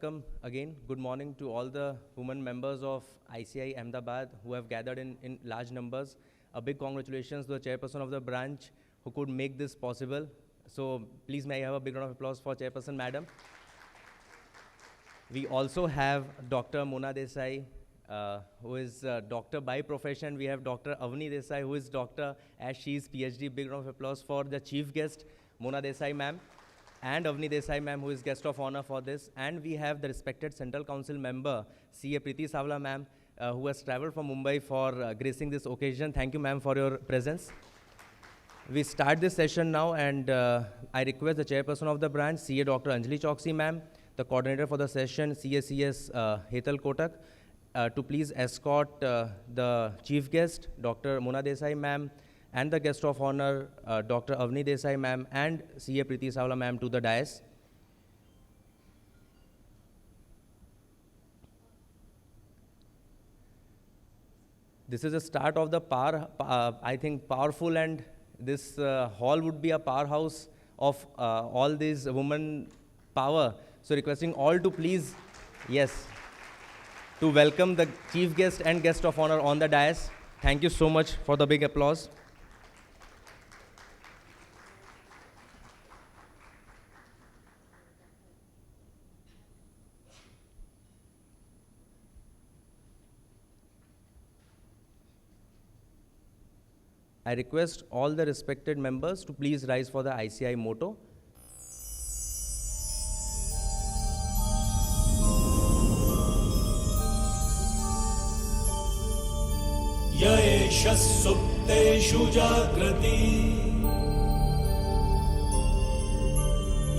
welcome again. Good morning to all the women members of ICAI Ahmedabad who have gathered in large numbers. A big congratulations to the chairperson of the branch who could make this possible. So please may I have a big round of applause for Chairperson Madam. We also have Dr. Mona Desai, who is doctor by profession. We have Dr. Avni Desai, who is doctor as she is PhD. Big round of applause for the chief guest, Mona Desai ma'am, and Avni Desai ma'am, who is guest of honor for this. And we have the respected Central Council member, CA Preeti Savla ma'am, who has traveled from Mumbai for gracing this occasion. Thank you ma'am for your presence. We start this session now, and I request the chairperson of the branch, CA Dr. Anjali Choksi ma'am, the coordinator for the session, CACS Hetal Kotak, to please escort the chief guest, Dr. Mona Desai ma'am, and the guest of honor, Dr. Avni Desai ma'am, and CA Preeti Savla ma'am to the dais. This is the start of the I think, powerful, and this hall would be a powerhouse of all these women power. So requesting all to please, yes, to welcome the chief guest and guest of honor on the dais. Thank you so much for the big applause. I request all the respected members to please rise for the ICAI motto. Yaesha supteshu jagrati,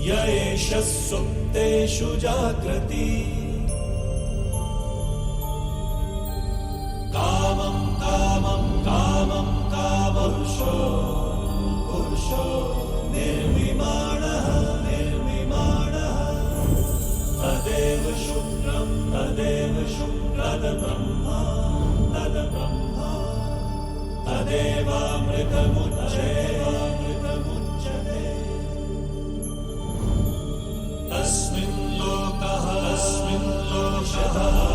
Yaesha supteshu jagrati, Kamam kamam kamam kamam Purusho nirvimanaha Tadeva shukram Tada Brahma Tadeva mritamujjate Tasmin lokaha shataha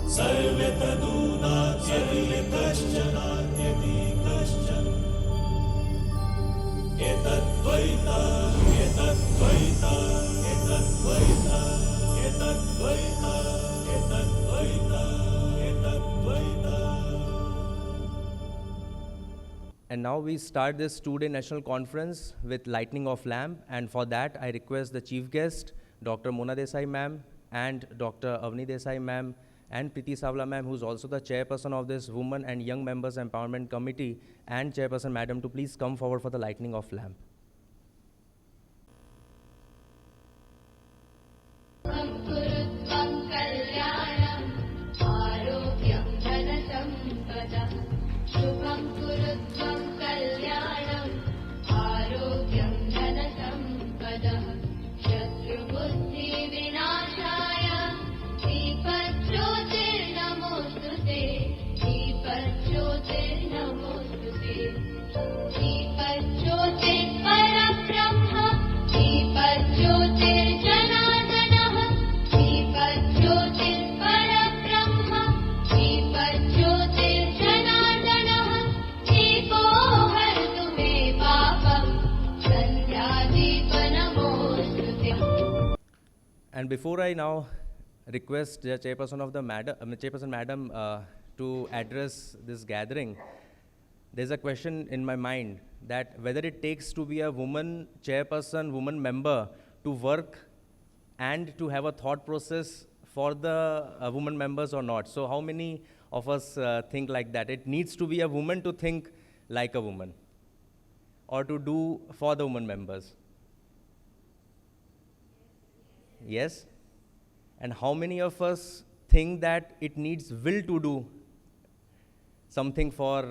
Sarve taduna kaschana Etadvaita And now we start this two-day national conference with lighting of lamp, and for that I request the chief guest, Dr. Mona Desai ma'am, and Dr. Avni Desai ma'am, and Preeti Savla ma'am, who's also the chairperson of this Women and Young Members Empowerment Committee, and Chairperson Madam, to please come forward for the lighting of lamp. And before I now request the chairperson of the Chairperson Madam to address this gathering, there's a question in my mind that whether it takes to be a woman chairperson, woman member to work and to have a thought process for the women members or not. So how many of us think like that? It needs to be a woman to think like a woman or to do for the women members. Yes? And how many of us think that it needs will to do something for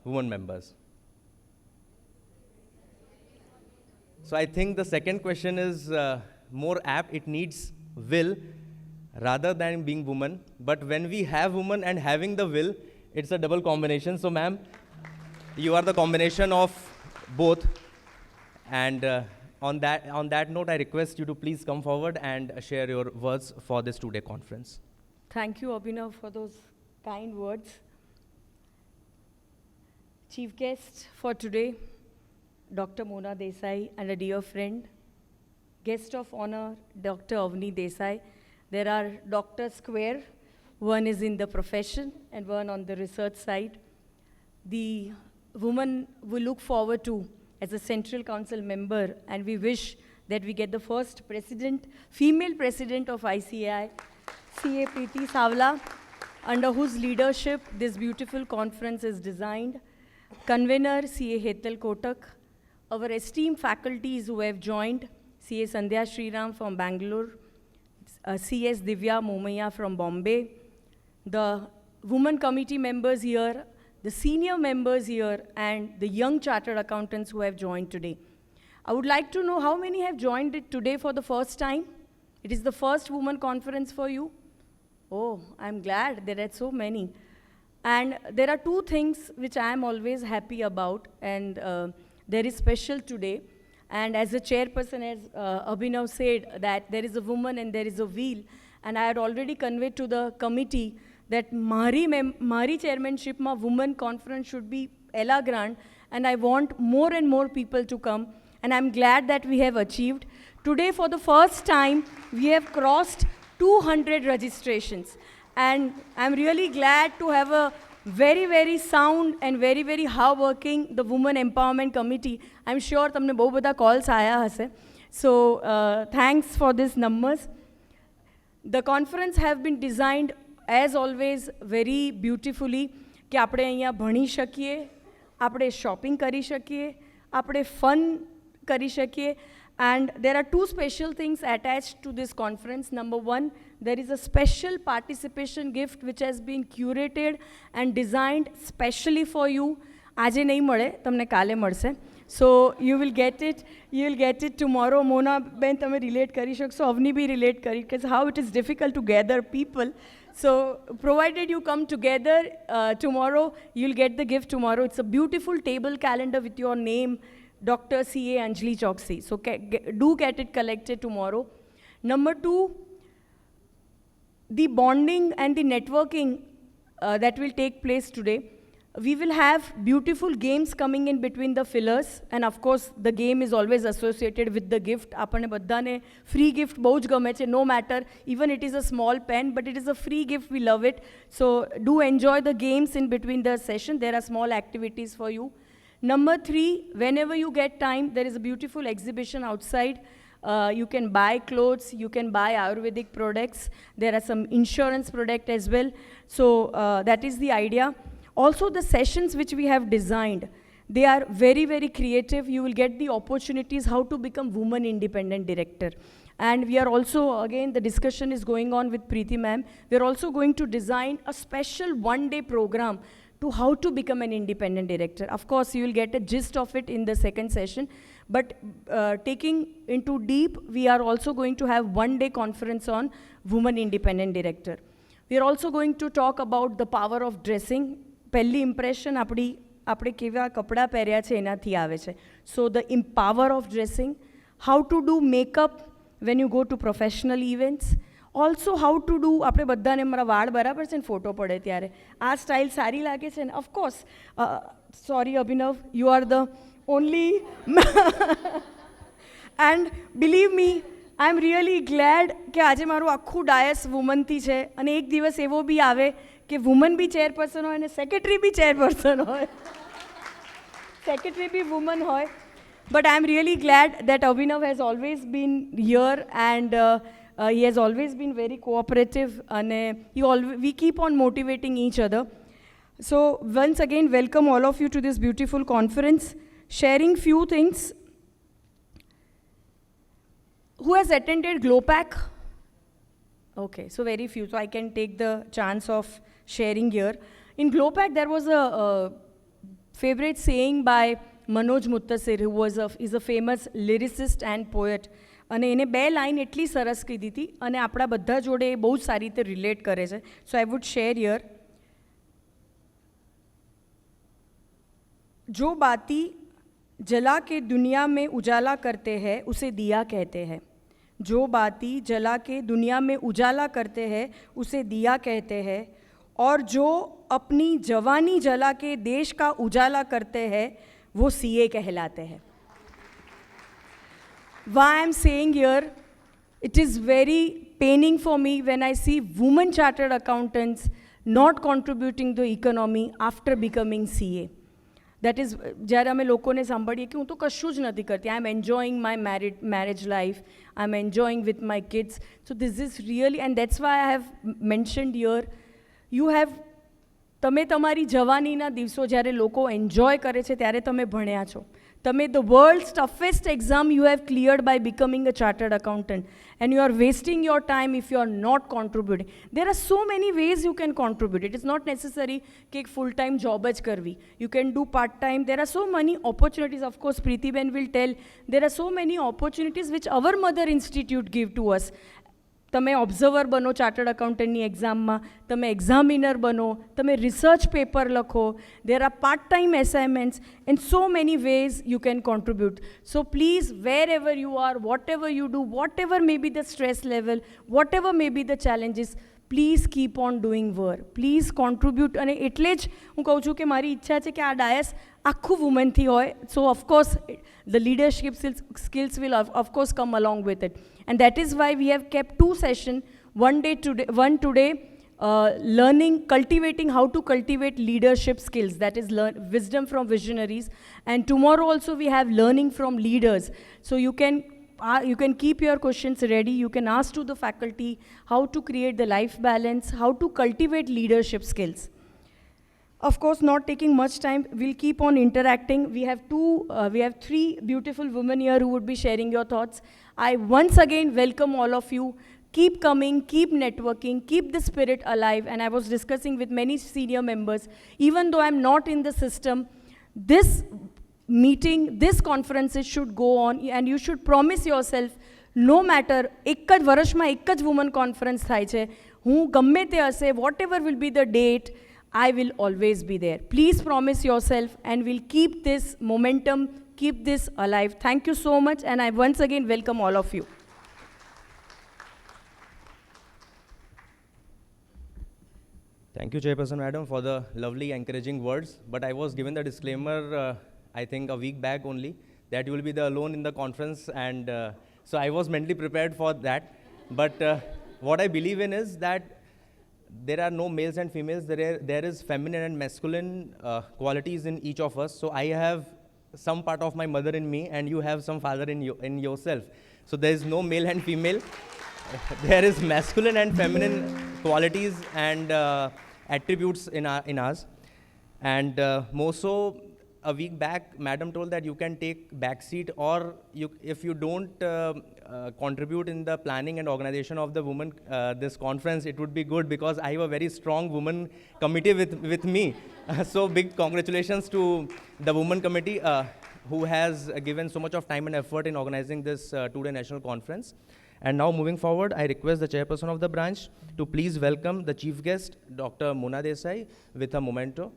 women members? So I think the second question is more apt. It needs will rather than being woman. But when we have woman and having the will, it's a double combination. So ma'am, you are the combination of both. And on that note, I request you to please come forward and share your words for this two-day conference. Thank you, Abhinav, for those kind words. Chief guest for today, Dr. Mona Desai, and a dear friend. Guest of honor, Dr. Avni Desai. There are doctors square. One is in the profession and one on the research side. The woman we look forward to as a Central Council member, and we wish that we get the first president, female president of ICAI, CA Preeti Savla, under whose leadership this beautiful conference is designed. Convener, CA Hetal Kotak, our esteemed faculties who have joined, CA Sandhya Sriram from Bangalore, CS Divya Momaya from Bombay, the women committee members here, the senior members here, and the young chartered accountants who have joined today. I would like to know how many have joined it today for the first time? It is the first women conference for you? Oh, I'm glad there are so many. And there are two things which I am always happy about, and there is special today. And as a chairperson, as Abhinav said, that there is a woman and there is a wheel. And I had already conveyed to the committee that Mari chairmanship ma women conference should be ella grand, and I want more and more people to come. And I'm glad that we have achieved. Today, for the first time, we have crossed 200 registrations. And I'm really glad to have a very, very sound and very, very hard-working the Women Empowerment Committee. I'm sure tamne bahut badha calls aaya hase. So thanks for these numbers. The conference have been designed, as always, very beautifully. कि આપણે અહીંયા ભણી શકીએ, આપણે shopping કરી શકીએ, આપણે fun કરી શકીએ. And there are two special things attached to this conference. Number one, there is a special participation gift which has been curated and designed specially for you. આજે નહીં મળે, તમને કાલે મળશે. So you will get it tomorrow. Mona Ben તમે relate કરી શકશો, Avni bhi relate કરી, because how it is difficult to gather people. So provided you come together tomorrow, you'll get the gift tomorrow. It's a beautiful table calendar with your name, Dr. C.A. Anjali Choksi. So do get it collected tomorrow. Number two, the bonding and the networking that will take place today. We will have beautiful games coming in between the fillers, and of course the game is always associated with the gift. Apane badhane free gift bahut જ ગમે છે, no matter, even it is a small pen, but it is a free gift, we love it. So do enjoy the games in between the session. There are small activities for you. Number three, whenever you get time, there is a beautiful exhibition outside. You can buy clothes, you can buy Ayurvedic products. There are some insurance products as well. So that is the idea. Also, the sessions which we have designed, they are very, very creative. You will get the opportunities how to become woman independent director. And we are also, again, the discussion is going on with Preeti ma'am. We are also going to design a special one-day program to how to become an independent director. Of course, you will get a gist of it in the second session. But taking into deep, we are also going to have one-day conference on woman independent director. We are also going to talk about the power of dressing. પહેલી impression આપણે કેવા કપડાં પહેર્યા છે એનાથી આવે છે. So the power of dressing, how to do makeup when you go to professional events, also how to do, આપણે બધાને મારા વાળ બરાબર છે ને ફોટો પડે ત્યારે આ સ્ટાઇલ સારી લાગે છે ને. Of course sorry Abhinav, you are the only and believe me, I am really glad કે આજે મારું આખું ડાયસ વુમનથી છે, અને એક દિવસ એવો બી આવે કે વુમન બી ચેરપર્સન હોય અને સેક્રેટરી બી ચેરપર્સન હોય, સેક્રેટરી બી વુમન હોય. But I am really glad that Abhinav has always bin here and he has always been very cooperative, and we keep on motivating each other. So once again, welcome all of you to this beautiful conference. Sharing few things. Who has attended GLOPAC? Okay, so very few. So I can take the chance of sharing here. In GLOPAC, there was a favorite saying by Manoj Muttasir, who is a famous lyricist and poet. અને એને બે line એટલી સરસ કીધી હતી અને આપણા બધા જોડે એ બહુ સારી રીતે રિલેટ કરે છે. સો આઈ વુડ શેર હિયર. जो बाती जला के दुनिया में उजाला करते हैं उसे दिया कहते हैं, जो बाती जला के दुनिया में उजाला करते हैं उसे दिया कहते हैं, और जो अपनी जवानी जला के देश का उजाला करते हैं वो सीए कहलाते हैं. Why I'm saying here, it is very paining for me when I see women chartered accountants not contributing to the economy after becoming CA. That is, જ્યારે અમે લોકોને સાંભળીએ કે હું તો કશું જ નથી કરતી, I am enjoying my marriage life, I am enjoying with my kids. So this is really, and that's why I have mentioned here, you have, તમે તમારી જવાનીના દિવસો જ્યારે લોકો એન્જોય કરે છે ત્યારે તમે ભણ્યા છો. તમે the world's toughest exam you have cleared by becoming a chartered accountant, and you are wasting your time if you are not contributing. There are so many ways you can contribute. It is not necessary कि एक full time job જ કરવી. You can do part time. There are so many opportunities. Of course, Preeti Ben will tell. There are so many opportunities which our mother institute give to us. તમે observer બનો chartered અકાઉન્ટન્ટની એક્ઝામમાં, તમે examiner બનો, તમે research paper લખો, there are part time assignments, in so many ways you can contribute. So please, wherever you are, whatever you do, whatever may be the stress level, whatever may be the challenges, please keep on doing work, please contribute. અને એટલે જ હું કહું છું કે મારી ઈચ્છા છે કે આ ડાયસ આખું વુમનથી હોય. સો of course the leadership skills will of course come along with it, and that is why we have kept 2 sessions, one today learning, cultivating how to cultivate leadership skills, that is wisdom from visionaries, and tomorrow also we have learning from leaders. So you can keep your questions ready, you can ask to the faculty how to create the life balance, how to cultivate leadership skills. Of course, not taking much time, we'll keep on interacting. We have 3 beautiful women here who would be sharing your thoughts. I once again welcome all of you. Keep coming, keep networking, keep the spirit alive. And I was discussing with many senior members, even though I'm not in the system, this meeting, this conferences should go on, and you should promise yourself, no matter, એક જ વર્ષમાં એક જ women conference થાય છે, હું ગમે તે હશે, whatever will be the date, I will always be there. Please promise yourself, and we'll keep this momentum, keep this alive. Thank you so much, and I once again welcome all of you. Thank you, Chairperson Madam, for the lovely encouraging words. But I was given the disclaimer, I think a week back only, that you will be the alone in the conference, and so I was mentally prepared for that. But what I believe in is that there are no males and females. There is feminine and masculine qualities in each of us. So I have some part of my mother in me, and you have some father in yourself. So there is no male and female. There is masculine and feminine qualities and attributes in us. And more so, a week back, madam told that you can take back seat, or if you don't contribute in the planning and organization of the women this conference, it would be good, because I have a very strong women committee with me. So big congratulations to the women committee who has given so much of time and effort in organizing this 2-day national conference. And now moving forward, I request the chairperson of the branch to please welcome the chief guest, Dr. Mona Desai, with a memento.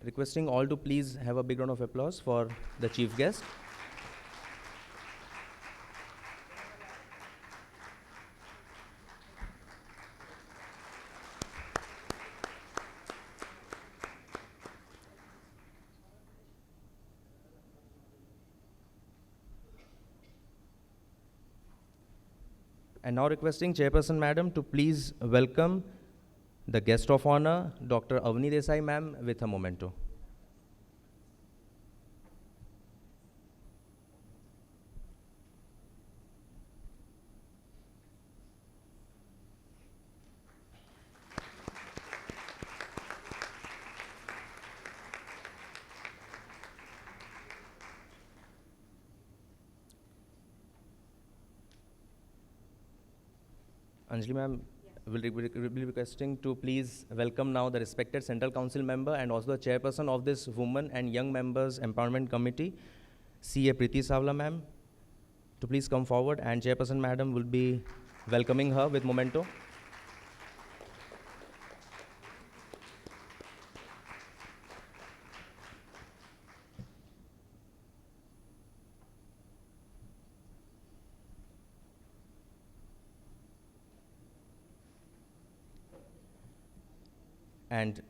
Requesting all to please have a big round of applause for the chief guest. And now requesting Chairperson Madam to please welcome the guest of honor, Dr. Avni Desai ma'am, with a memento. Anjali ma'am, will be requesting to please welcome now the respected Central Council member and also the chairperson of this Women and Young Members Empowerment Committee, CA Preeti Savla ma'am. to please come forward, and Chairperson Madam will be welcoming her with memento. And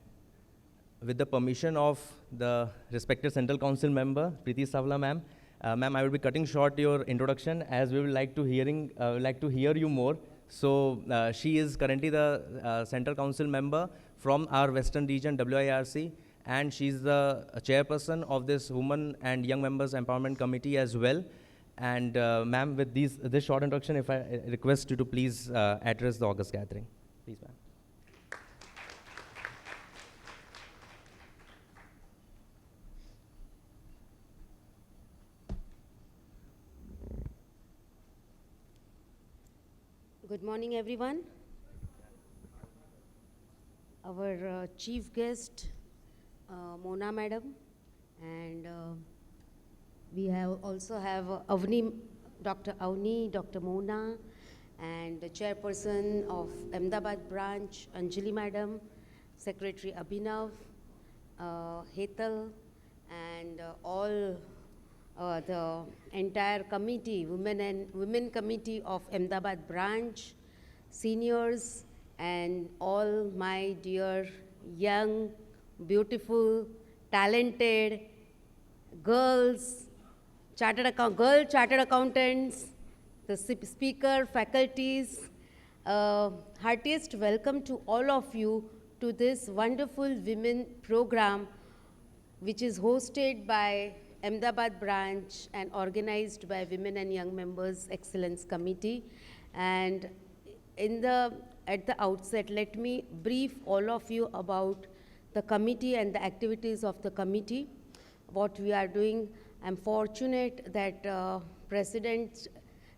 with the permission of the respected Central Council member, Preeti Savla ma'am, ma'am, I will be cutting short your introduction as we would like to hear you more. So she is currently the Central Council member from our Western region, WIRC, and she's the chairperson of this Women and Young Members Empowerment Committee as well. And ma'am, with this short introduction, if I request you to please address the August gathering. Please, ma'am. Good morning, everyone. Our chief guest, Mona Madam, and we also have Dr. Avni, Dr. Mona, and the chairperson of Ahmedabad branch, Anjali Madam, Secretary Abhinav, Hetal, and all the entire committee, women committee of Ahmedabad branch, seniors, and all my dear young, beautiful, talented girls, chartered accountants, the speaker, faculties. Heartiest welcome to all of you to this wonderful women program, which is hosted by Ahmedabad branch and organized by Women and Young Members Excellence Committee. And at the outset, let me brief all of you about the committee and the activities of the committee, what we are doing. I'm fortunate that President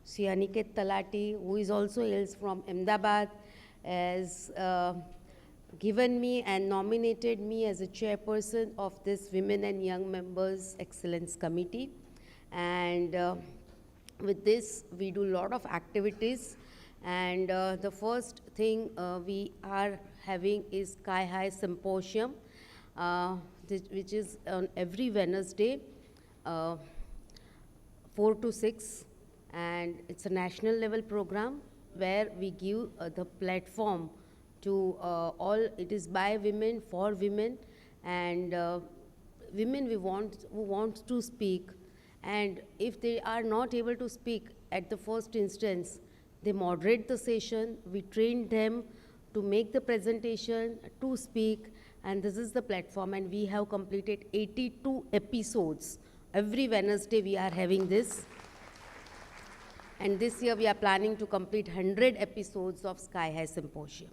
Sri Aniket Talati, who is also hails from Ahmedabad, has given me and nominated me as a chairperson of this Women and Young Members Excellence Committee. And with this, we do a lot of activities. And the first thing we are having is ICAI Symposium, which is on every Wednesday, 4 to 6. And it's a national level program where we give the platform to all. It is by women, for women, and women who want to speak. And if they are not able to speak at the first instance, they moderate the session. We train them to make the presentation, to speak, and this is the platform. And we have completed 82 episodes. Every Wednesday we are having this. And this year we are planning to complete 100 episodes of Sky High Symposium.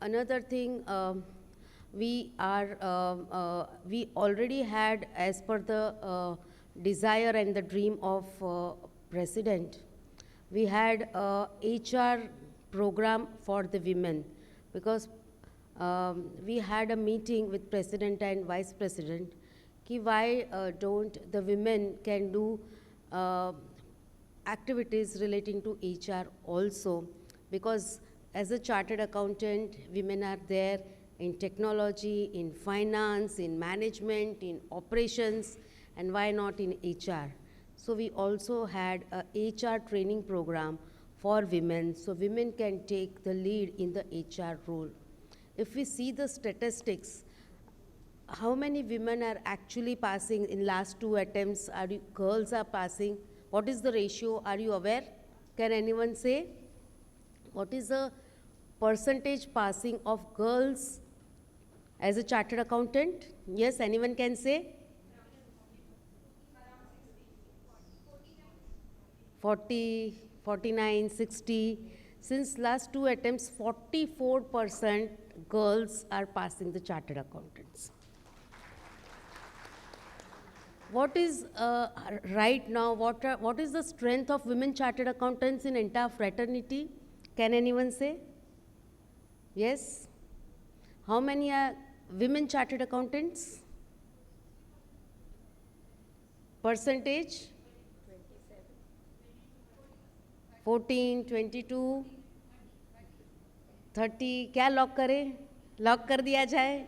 Another thing, we already had, as per the desire and the dream of President, we had a HR program for the women, because we had a meeting with President and Vice President, why don't the women can do activities relating to HR also, because as a chartered accountant, women are there in technology, in finance, in management, in operations, and why not in HR? So we also had a HR training program for women, so women can take the lead in the HR role. If we see the statistics, how many women are actually passing in last 2 attempts? Girls are passing? What is the ratio? Are you aware? Can anyone say? What is the percentage passing of girls as a chartered accountant? Yes, anyone can say? 40, 49, 60. Since last 2 attempts, 44% girls are passing the chartered accountants. What is right now, what is the strength of women chartered accountants in entire fraternity? Can anyone say? Yes? How many are women chartered accountants? Percentage? 14, 22, 30, क्या lock करें? Lock कर दिया जाए?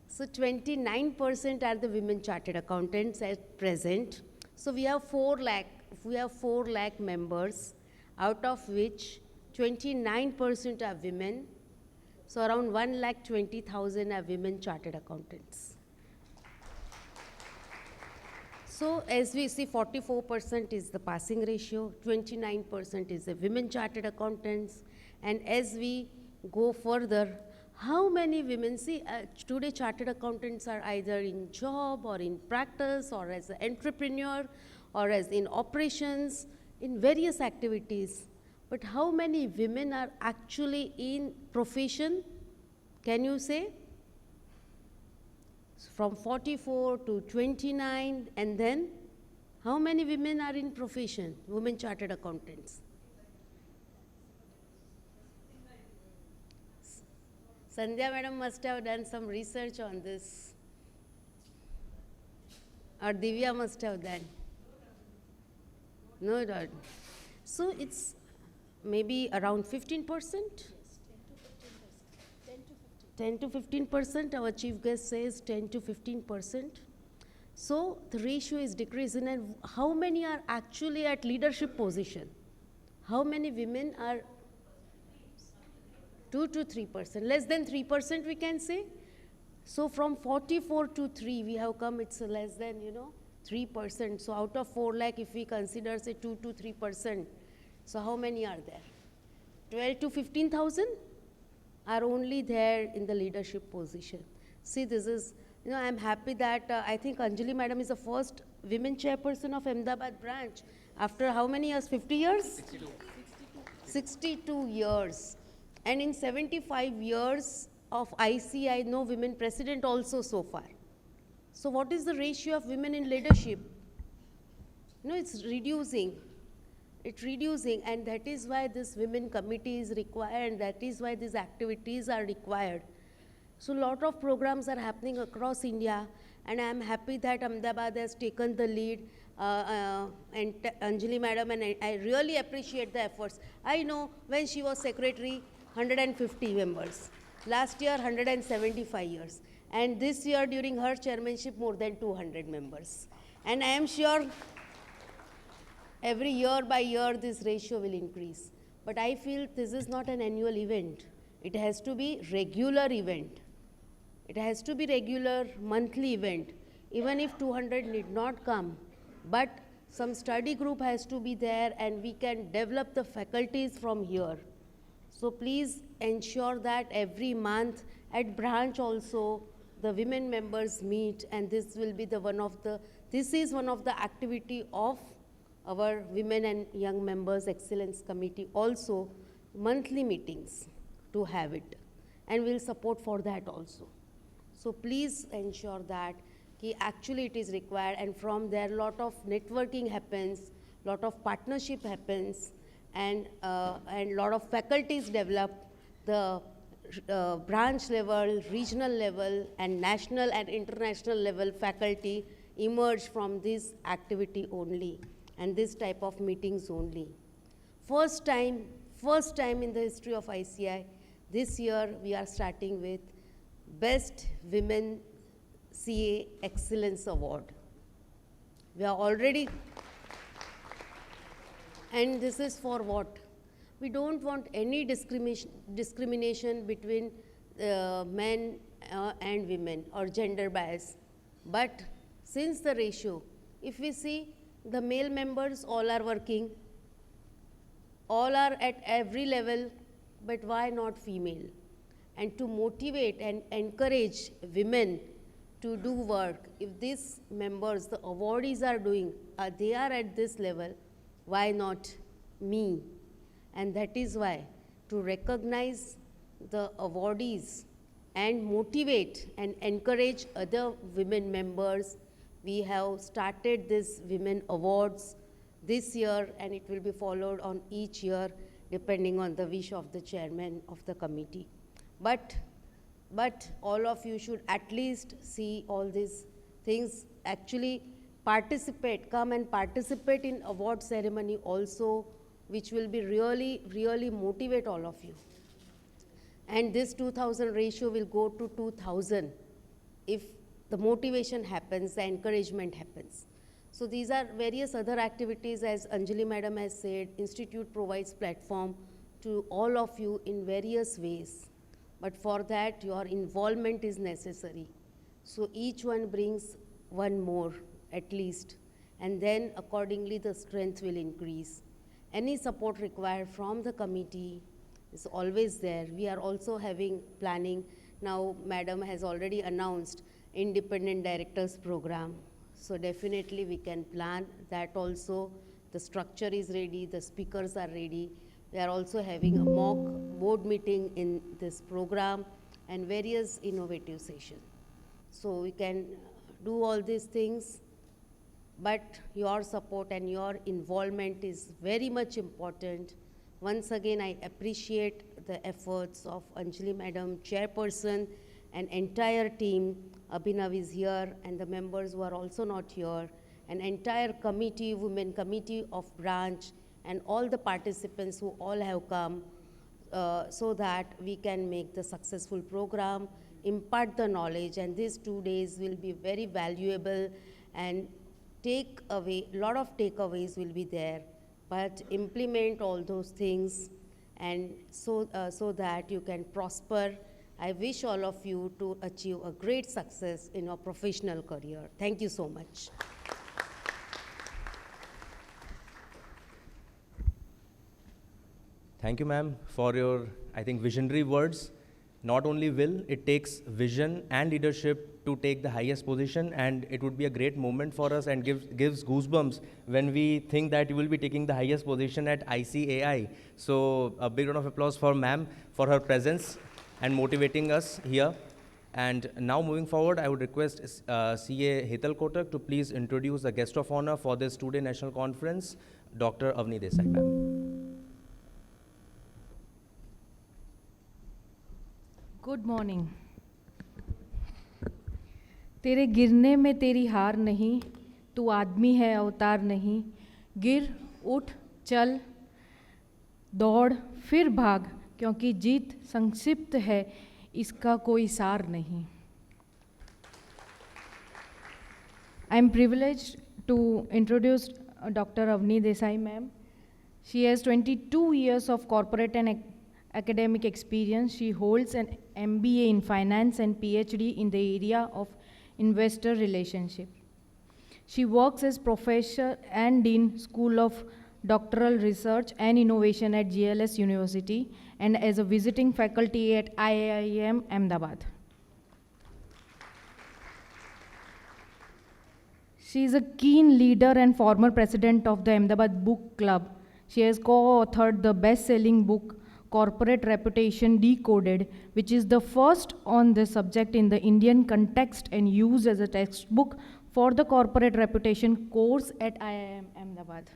So 29% are the women chartered accountants at present. So we have 4 lakh members, out of which 29% are women. So around 1,20,000 are women chartered accountants. So as we see, 44% is the passing ratio, 29% is the women chartered accountants, and as we go further, how many women, see today chartered accountants are either in job or in practice or as an entrepreneur or as in operations, in various activities. But how many women are actually in profession? Can you say? From 44 to 29, and then how many women are in profession, women chartered accountants? Sandhya madam must have done some research on this, or Divya must have done. No, not. So it's maybe around 15%? 10 to 15%, our chief guest says 10 to 15%. So the ratio is decreasing, and how many are actually at leadership position? How many women are? 2 to 3%, less than 3% we can say. So from 44 to 3 we have come, it's less than 3%. So out of 4 lakh, if we consider say 2 to 3%, so how many are there? 12 to 15,000 are only there in the leadership position. See, this is, I'm happy that I think Anjali madam is the first women chairperson of Ahmedabad branch after how many years? 50 years? 62 years. And in 75 years of ICAI, no women president also so far. So what is the ratio of women in leadership? It's reducing. It's reducing, and that is why this women committee is required, and that is why these activities are required. So a lot of programs are happening across India, and I am happy that Ahmedabad has taken the lead, and Anjali madam, and I really appreciate the efforts. I know when she was secretary, 150 members. Last year, 175 years. And this year, during her chairmanship, more than 200 members. And I am sure every year by year, this ratio will increase. But I feel this is not an annual event. It has to be regular event. It has to be regular monthly event. Even if 200 need not come, but some study group has to be there, and we can develop the faculties from here. So please ensure that every month at branch also the women members meet, and this will be this is one of the activity of our Women and Young Members Excellence Committee also, monthly meetings to have it, and we'll support for that also. So please ensure that actually it is required, and from there lot of networking happens, lot of partnership happens, and lot of faculties develop, the branch level, regional level, and national and international level faculty emerge from this activity only, and this type of meetings only. First time in the history of ICAI, this year we are starting with Best Women CA Excellence Award. We are already, and this is for what? We don't want any discrimination between men and women or gender bias. But since the ratio, if we see the male members all are working, all are at every level, but why not female? And to motivate and encourage women to do work, if these members, the awardees are doing, they are at this level, why not me? And that is why, to recognize the awardees and motivate and encourage other women members, we have started this Women Awards this year, and it will be followed on each year depending on the wish of the chairman of the committee. But all of you should at least see all these things, actually participate, come and participate in award ceremony also which will be really motivate all of you. And this 2000 ratio will go to 2000 if the motivation happens, the encouragement happens. So these are various other activities, as Anjali Madam has said. Institute provides platform to all of you in various ways. But for that, your involvement is necessary. So each one brings one more, at least. And then accordingly, the strength will increase. Any support required from the committee is always there. We are also having planning. Now, Madam has already announced Independent Directors Program. So definitely we can plan that also. The structure is ready, the speakers are ready. We are also having a mock board meeting in this program and various innovative sessions. So we can do all these things, but your support and your involvement is very much important. Once again, I appreciate the efforts of Anjali Madam, Chairperson, and entire team. Abhinav is here, and the members who are also not here, an entire committee, women committee of branch, and all the participants who all have come, so that we can make the successful program, impart the knowledge, and these 2 days will be very valuable, and take away, a lot of takeaways will be there, but implement all those things, and so that you can prosper. I wish all of you to achieve a great success in your professional career. Thank you so much. Thank you, ma'am, for your, I think, visionary words. Not only will, it takes vision and leadership to take the highest position, and it would be a great moment for us and gives goosebumps when we think that you will be taking the highest position at ICAI. So a big round of applause for ma'am for her presence and motivating us here. And now moving forward, I would request CA Hetal Kotak to please introduce the guest of honor for this 2-day national conference, Dr. Avni Desai, ma'am. Good morning. तेरे गिरने में तेरी हार नहीं, तू आदमी है अवतार नहीं। गिर उठ चल दौड़ फिर भाग, क्योंकि जीत संक्षिप्त है, इसका कोई सार नहीं। I am privileged to introduce Dr. Avni Desai ma'am. She has 22 years of corporate and academic experience. She holds an MBA in finance and PhD in the area of investor relationship. She works as professor and dean School of Doctoral Research and Innovation at GLS University and as a visiting faculty at IIM Ahmedabad. She is a keen leader and former president of the Ahmedabad Book Club. She has co-authored the best-selling book Corporate Reputation Decoded, which is the first on this subject in the Indian context and used as a textbook for the corporate reputation course at IIM Ahmedabad.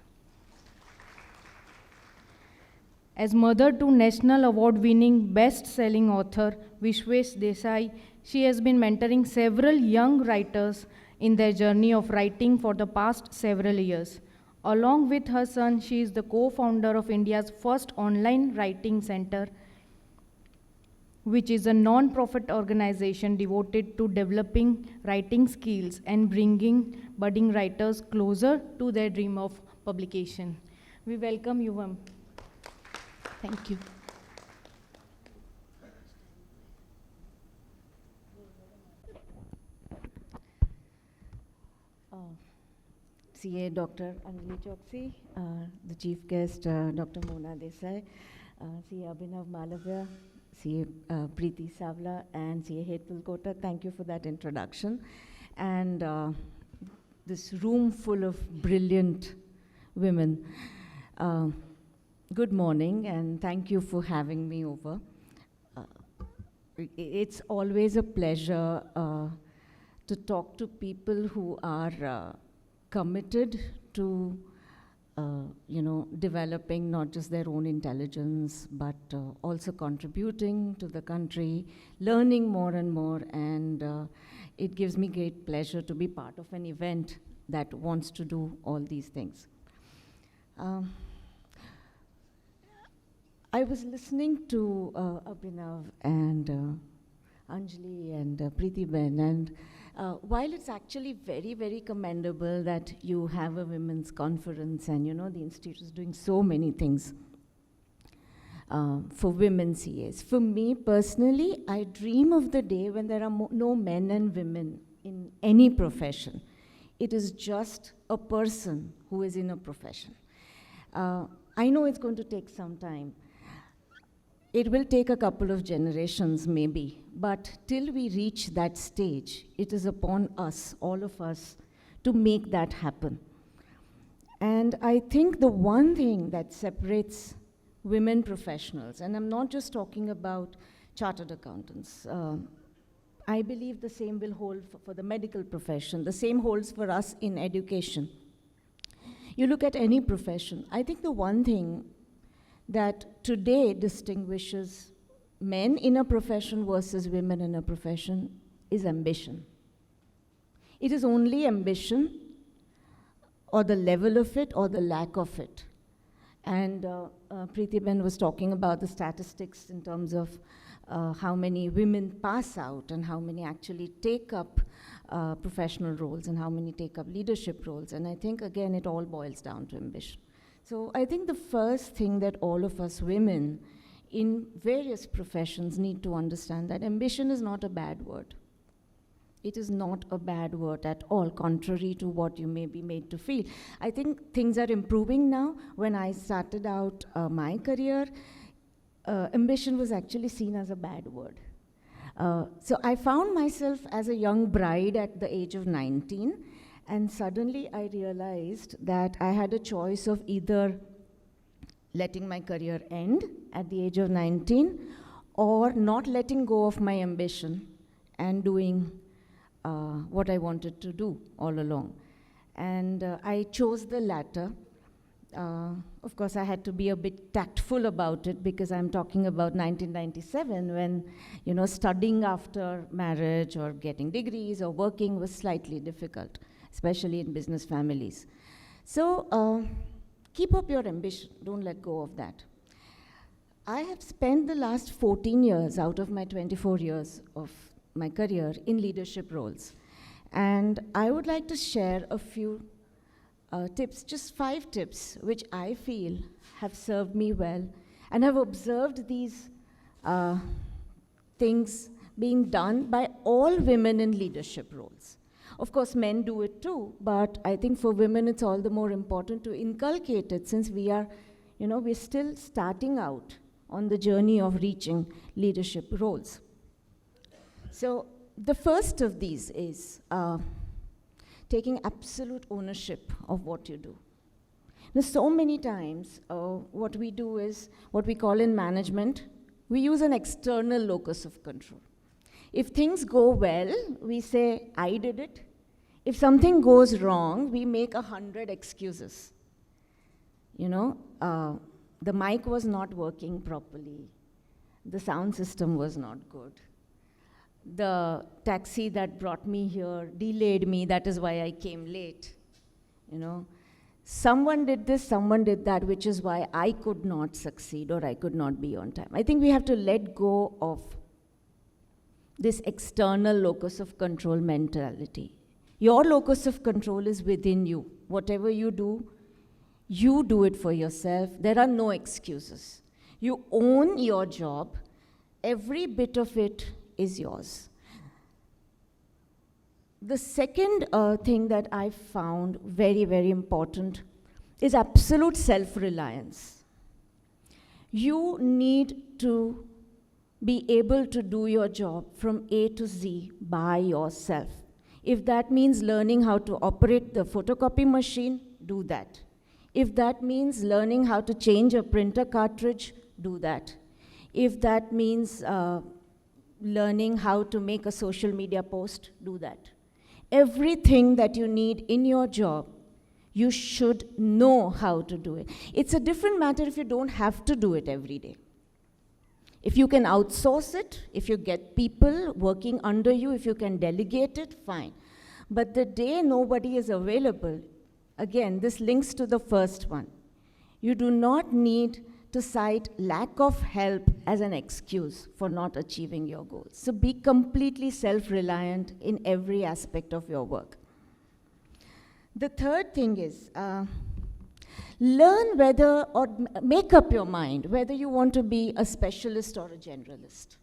As mother to national award-winning best-selling author Vishwesh Desai, she has been mentoring several young writers in their journey of writing for the past several years. Along with her son, she is the co-founder of India's first online writing center, which is a non-profit organization devoted to developing writing skills and bringing budding writers closer to their dream of publication. We welcome you, ma'am. Thank you. CA Dr. Anjali Choksi, the chief guest Dr. Mona Desai, CA Abhinav Malavya, CA Preeti Savla, and CA Hetal Kotak. Thank you for that introduction. And this room full of brilliant women. Good morning, and thank you for having me over. It's always a pleasure to talk to people who are committed to, developing not just their own intelligence, but also contributing to the country, learning more and more, and it gives me great pleasure to be part of an event that wants to do all these things. I was listening to Abhinav and Anjali and Preeti Ben, and while it's actually very, very commendable that you have a women's conference and the institute is doing so many things for women CAs. For me personally, I dream of the day when there are no men and women in any profession. It is just a person who is in a profession. I know it's going to take some time. It will take a couple of generations maybe, but till we reach that stage, it is upon us, all of us, to make that happen. And I think the one thing that separates women professionals, and I'm not just talking about chartered accountants, I believe the same will hold for the medical profession, the same holds for us in education. You look at any profession, I think the one thing that today distinguishes men in a profession versus women in a profession is ambition. It is only ambition, or the level of it, or the lack of it. And Preeti Ben was talking about the statistics in terms of how many women pass out and how many actually take up professional roles and how many take up leadership roles. And I think, again, it all boils down to ambition. So I think the first thing that all of us women in various professions need to understand that ambition is not a bad word. It is not a bad word at all, contrary to what you may be made to feel. I think things are improving now. When I started out my career, ambition was actually seen as a bad word. So I found myself as a young bride at the age of 19, and suddenly I realized that I had a choice of either letting my career end at the age of 19 or not letting go of my ambition and doing what I wanted to do all along. And I chose the latter. Of course, I had to be a bit tactful about it because I'm talking about 1997 when, studying after marriage or getting degrees or working was slightly difficult, especially in business families. So keep up your ambition, don't let go of that. I have spent the last 14 years out of my 24 years of my career in leadership roles. And I would like to share a few tips, just 5 tips, which I feel have served me well, and have observed these things being done by all women in leadership roles. Of course, men do it too, but I think for women it's all the more important to inculcate it since we are, we're still starting out on the journey of reaching leadership roles. So the first of these is taking absolute ownership of what you do. Now, so many times, what we do is what we call in management, we use an external locus of control. If things go well, we say, I did it. If something goes wrong, we make 100 excuses. The mic was not working properly. The sound system was not good. The taxi that brought me here delayed me, that is why I came late. Someone did this, someone did that, which is why I could not succeed or I could not be on time. I think we have to let go of this external locus of control mentality. Your locus of control is within you. Whatever you do it for yourself. There are no excuses. You own your job. Every bit of it is yours. The second thing that I found very, very important is absolute self-reliance. You need to be able to do your job from A to Z by yourself. If that means learning how to operate the photocopy machine, do that. If that means learning how to change a printer cartridge, do that. If that means learning how to make a social media post, do that. Everything that you need in your job, you should know how to do it. It's a different matter if you don't have to do it every day. If you can outsource it, if you get people working under you, if you can delegate it, fine. But the day nobody is available, again, this links to the first one. You do not need to cite lack of help as an excuse for not achieving your goals. So be completely self-reliant in every aspect of your work. The third thing is, learn whether, or make up your mind, whether you want to be a specialist or a generalist.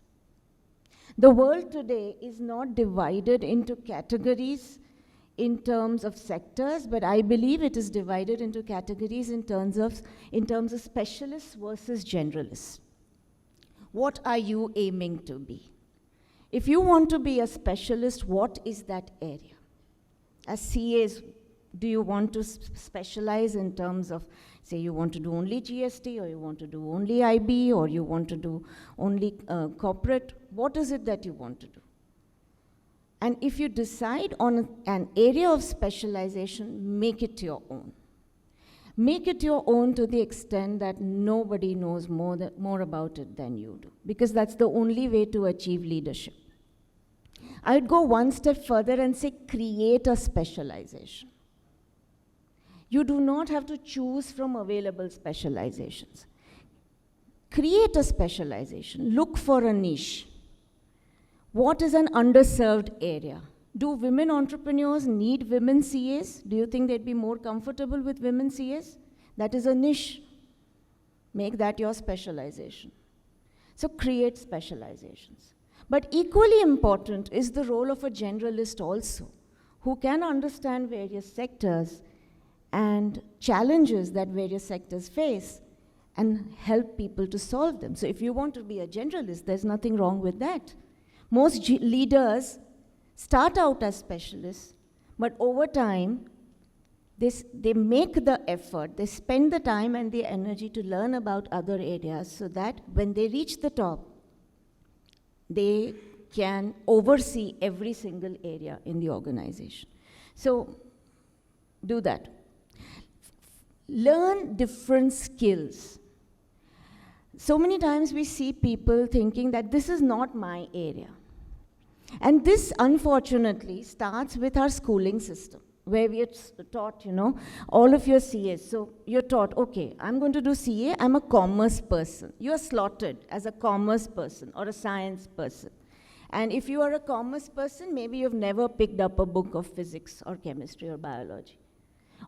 The world today is not divided into categories in terms of sectors, but I believe it is divided into categories in terms of specialists versus generalists. What are you aiming to be? If you want to be a specialist, what is that area? As CAs, do you want to specialize in terms of, say, you want to do only GST, or you want to do only IB, or you want to do only corporate? What is it that you want to do? And if you decide on an area of specialization, make it your own. Make it your own to the extent that nobody knows more about it than you do, because that's the only way to achieve leadership. I'd go one step further and say, create a specialization. You do not have to choose from available specializations. Create a specialization. Look for a niche. What is an underserved area? Do women entrepreneurs need women CAs? Do you think they'd be more comfortable with women CAs? That is a niche. Make that your specialization. So create specializations. But equally important is the role of a generalist also, who can understand various sectors and challenges that various sectors face and help people to solve them. So if you want to be a generalist, there's nothing wrong with that. Most leaders start out as specialists, but over time, they make the effort, they spend the time and the energy to learn about other areas so that when they reach the top, they can oversee every single area in the organization. So do that. Learn different skills. So many times we see people thinking that this is not my area. And this, unfortunately, starts with our schooling system, where we are taught, all of your CAs. So you're taught, okay, I'm going to do CA, I'm a commerce person. You're slotted as a commerce person or a science person. And if you are a commerce person, maybe you've never picked up a book of physics or chemistry or biology.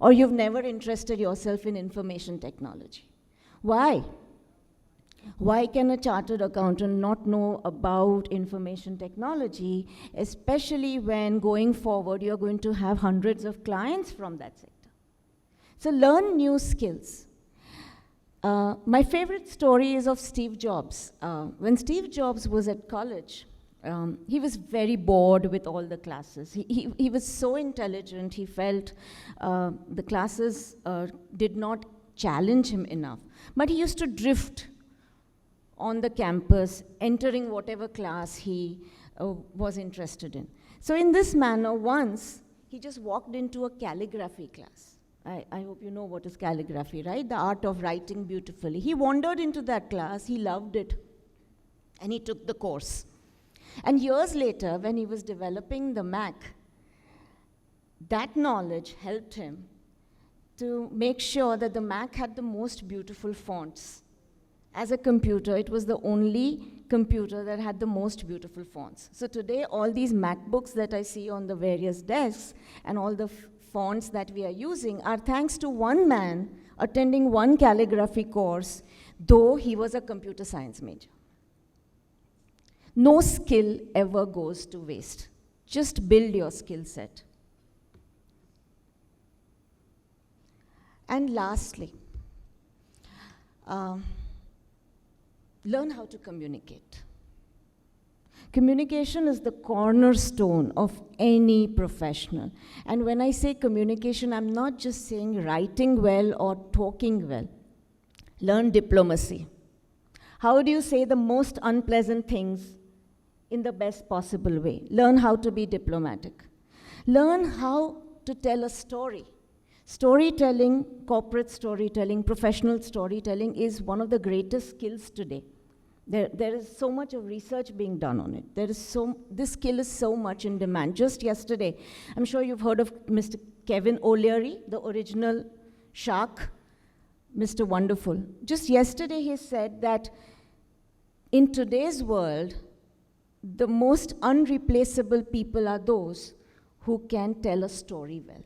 Or you've never interested yourself in information technology. Why? Why can a chartered accountant not know about information technology, especially when going forward you're going to have hundreds of clients from that sector? So learn new skills. My favorite story is of Steve Jobs. When Steve Jobs was at college, he was very bored with all the classes. He was so intelligent, he felt the classes did not challenge him enough. But he used to drift on the campus, entering whatever class he was interested in. So in this manner, once, he just walked into a calligraphy class. I hope you know what is calligraphy, right? The art of writing beautifully. He wandered into that class, he loved it, and he took the course. And years later, when he was developing the Mac, that knowledge helped him to make sure that the Mac had the most beautiful fonts. As a computer, it was the only computer that had the most beautiful fonts. So today, all these MacBooks that I see on the various desks and all the fonts that we are using are thanks to one man attending one calligraphy course, though he was a computer science major. No skill ever goes to waste. Just build your skill set. And lastly, learn how to communicate. Communication is the cornerstone of any professional. And when I say communication, I'm not just saying writing well or talking well. Learn diplomacy. How do you say the most unpleasant things in the best possible way? Learn how to be diplomatic. Learn how to tell a story. Storytelling, corporate storytelling, professional storytelling is one of the greatest skills today. There is so much of research being done on it. This skill is so much in demand. Just yesterday, I'm sure you've heard of Mr. Kevin O'Leary, the original shark. Mr. Wonderful. Just yesterday he said that in today's world, the most unreplaceable people are those who can tell a story well.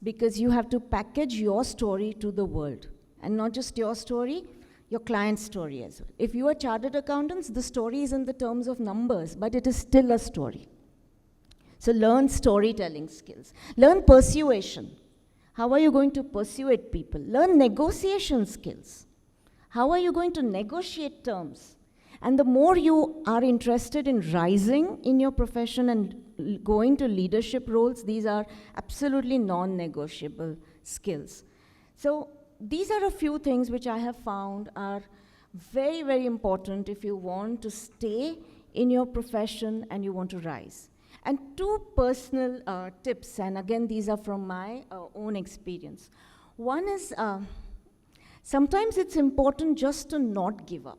Because you have to package your story to the world. And not just your story, your client's story as well. If you are chartered accountants, the story is in the terms of numbers, but it is still a story. So learn storytelling skills. Learn persuasion. How are you going to persuade people? Learn negotiation skills. How are you going to negotiate terms? And the more you are interested in rising in your profession and going to leadership roles, these are absolutely non-negotiable skills. So these are a few things which I have found are very, very important if you want to stay in your profession and you want to rise. And two personal tips, and again, these are from my own experience. One is, sometimes it's important just to not give up.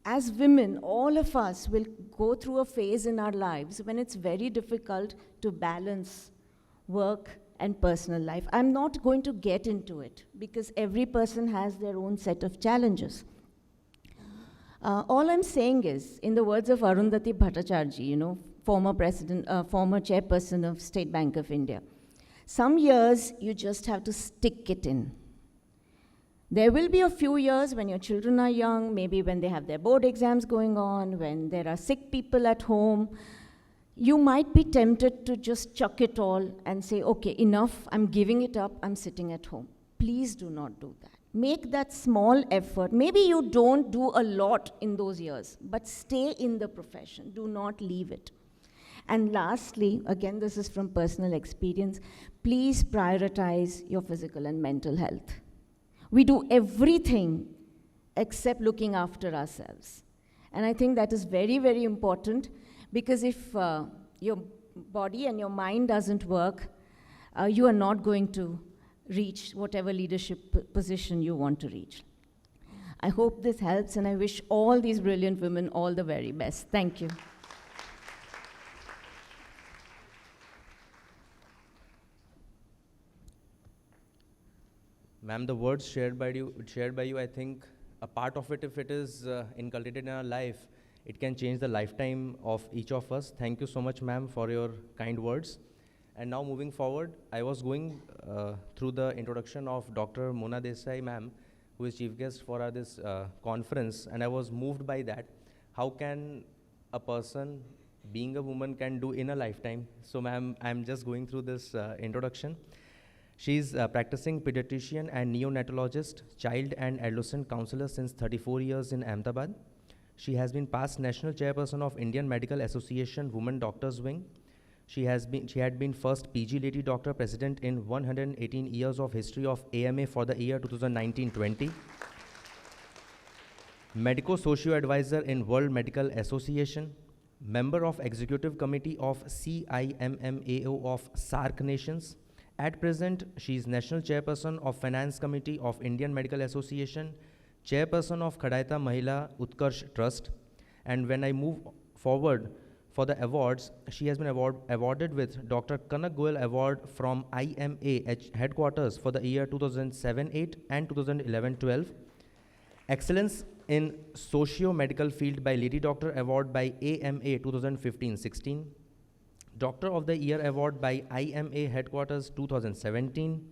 As women, all of us will go through a phase in our lives when it's very difficult to balance work and personal life. I'm not going to get into it because every person has their own set of challenges. All I'm saying is, in the words of Arundhati Bhattacharjee, former chairperson of State Bank of India, some years you just have to stick it in. There will be a few years when your children are young, maybe when they have their board exams going on, when there are sick people at home, you might be tempted to just chuck it all and say, okay, enough, I'm giving it up, I'm sitting at home. Please do not do that. Make that small effort. Maybe you don't do a lot in those years, but stay in the profession. Do not leave it. And lastly, again, this is from personal experience, please prioritize your physical and mental health. We do everything except looking after ourselves. And I think that is very, very important because if your body and your mind doesn't work, you are not going to reach whatever leadership position you want to reach. I hope this helps, and I wish all these brilliant women all the very best. Thank you. Ma'am, the words shared by you, I think a part of it, if it is inculcated in our life, it can change the lifetime of each of us. Thank you so much, ma'am, for your kind words. And now moving forward, I was going through the introduction of Dr. Mona Desai, ma'am, who is chief guest for this conference, and I was moved by that. How can a person, being a woman, can do in a lifetime? So, ma'am, I'm just going through this introduction. She's a practicing pediatrician and neonatologist, child and adolescent counselor since 34 years in Ahmedabad. She has been past national chairperson of Indian Medical Association Women Doctors Wing. She had been first PG Lady Doctor President in 118 years of history of AMA for the year 2019-20. Medico-Socio Advisor in World Medical Association. Member of Executive Committee of CIMMAO of SAARC Nations. At present, she is National Chairperson of Finance Committee of Indian Medical Association, Chairperson of Khadaita Mahila Utkarsh Trust. And when I move forward for the awards, she has been awarded with Dr. Kanak Goyal Award from IMA headquarters for the year 2007-8 and 2011-12. Excellence in Socio-Medical Field by Lady Doctor Award by AMA 2015-16. Doctor of the Year Award by IMA Headquarters 2017,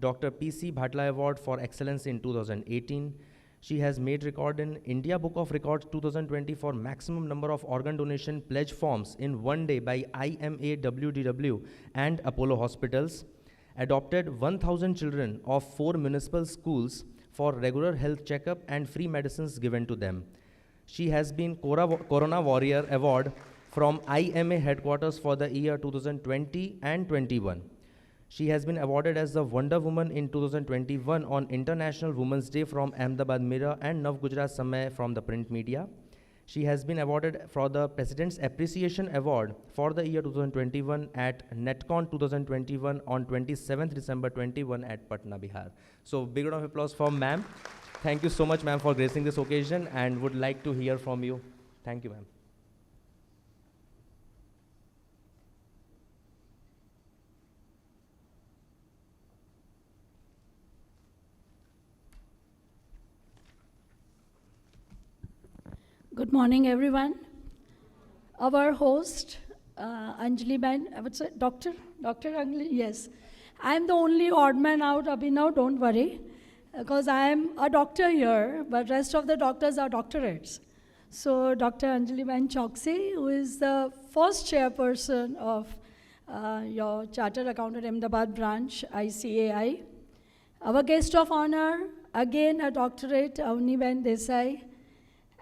Dr. P.C. Bhatla Award for Excellence in 2018. She has made record in India Book of Records 2020 for maximum number of organ donation pledge forms in one day by IMA WDW and Apollo Hospitals. Adopted 1,000 children of 4 municipal schools for regular health checkup and free medicines given to them. She has been Corona Warrior Award from IMA headquarters for the year 2020 and 21. She has been awarded as the Wonder Woman in 2021 on International Women's Day from Ahmedabad Mirror and Nav Gujarat Samay from the print media. She has been awarded for the President's Appreciation Award for the year 2021 at NetCon 2021 on 27th December 21 at Patna, Bihar. So big round of applause for ma'am. Thank you so much, ma'am, for gracing this occasion, and would like to hear from you. Thank you, ma'am. Good morning, everyone. Our host, Anjali Ben, I would say Dr. Anjali, yes. I'm the only odd man out, Abhinav, don't worry, because I am a doctor here, but rest of the doctors are doctorates. So Dr. Anjali Ben Choksi, who is the first chairperson of your Chartered Accountant Ahmedabad branch, ICAI. Our guest of honor, again a doctorate, Avni Ben Desai,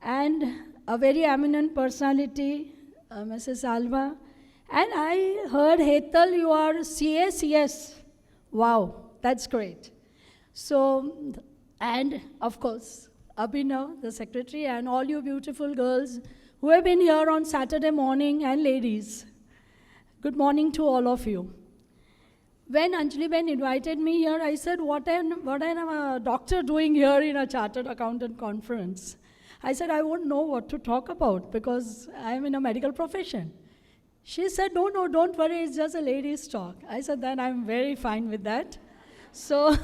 and a very eminent personality, Mrs. Alva. And I heard, Hetal, you are CACS. Wow, that's great. So, and of course, Abhinav, the secretary, and all you beautiful girls who have been here on Saturday morning, and ladies. Good morning to all of you. When Anjali Ben invited me here, I said, what am a doctor doing here in a Chartered Accountant conference? I said, I won't know what to talk about because I'm in a medical profession. She said, no, don't worry, it's just a ladies' talk. I said, then I'm very fine with that. So,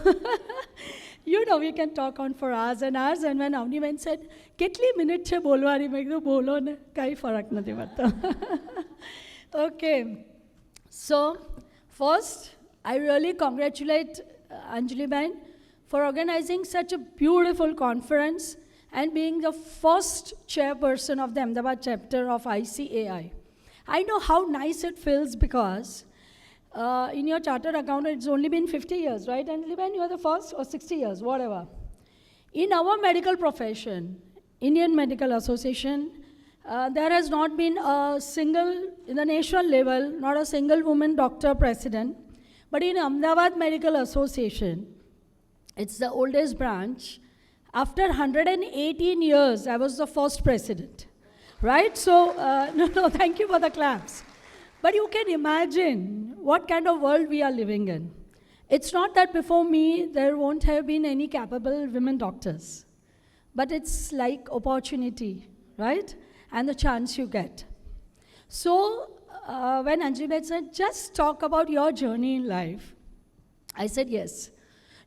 we can talk on for hours and hours. And when Avni Ben said, "Kitli minute che bolwari," I said, "Bolo na, kai farak nahi padta." Okay. So, first, I really congratulate Anjali Ben for organizing such a beautiful conference and being the first chairperson of the Ahmedabad chapter of ICAI. I know how nice it feels because in your chartered accountant, it's only been 50 years, right? And Liban, you are the first, or 60 years, whatever. In our medical profession, Indian Medical Association, there has not been a single, in the national level, not a single woman doctor president. But in Ahmedabad Medical Association, it's the oldest branch. After 118 years, I was the first president, right? So, no, thank you for the claps. But you can imagine what kind of world we are living in. It's not that before me, there won't have been any capable women doctors. But it's like opportunity, right? And the chance you get. So, when Anjali Ben said, just talk about your journey in life, I said, yes.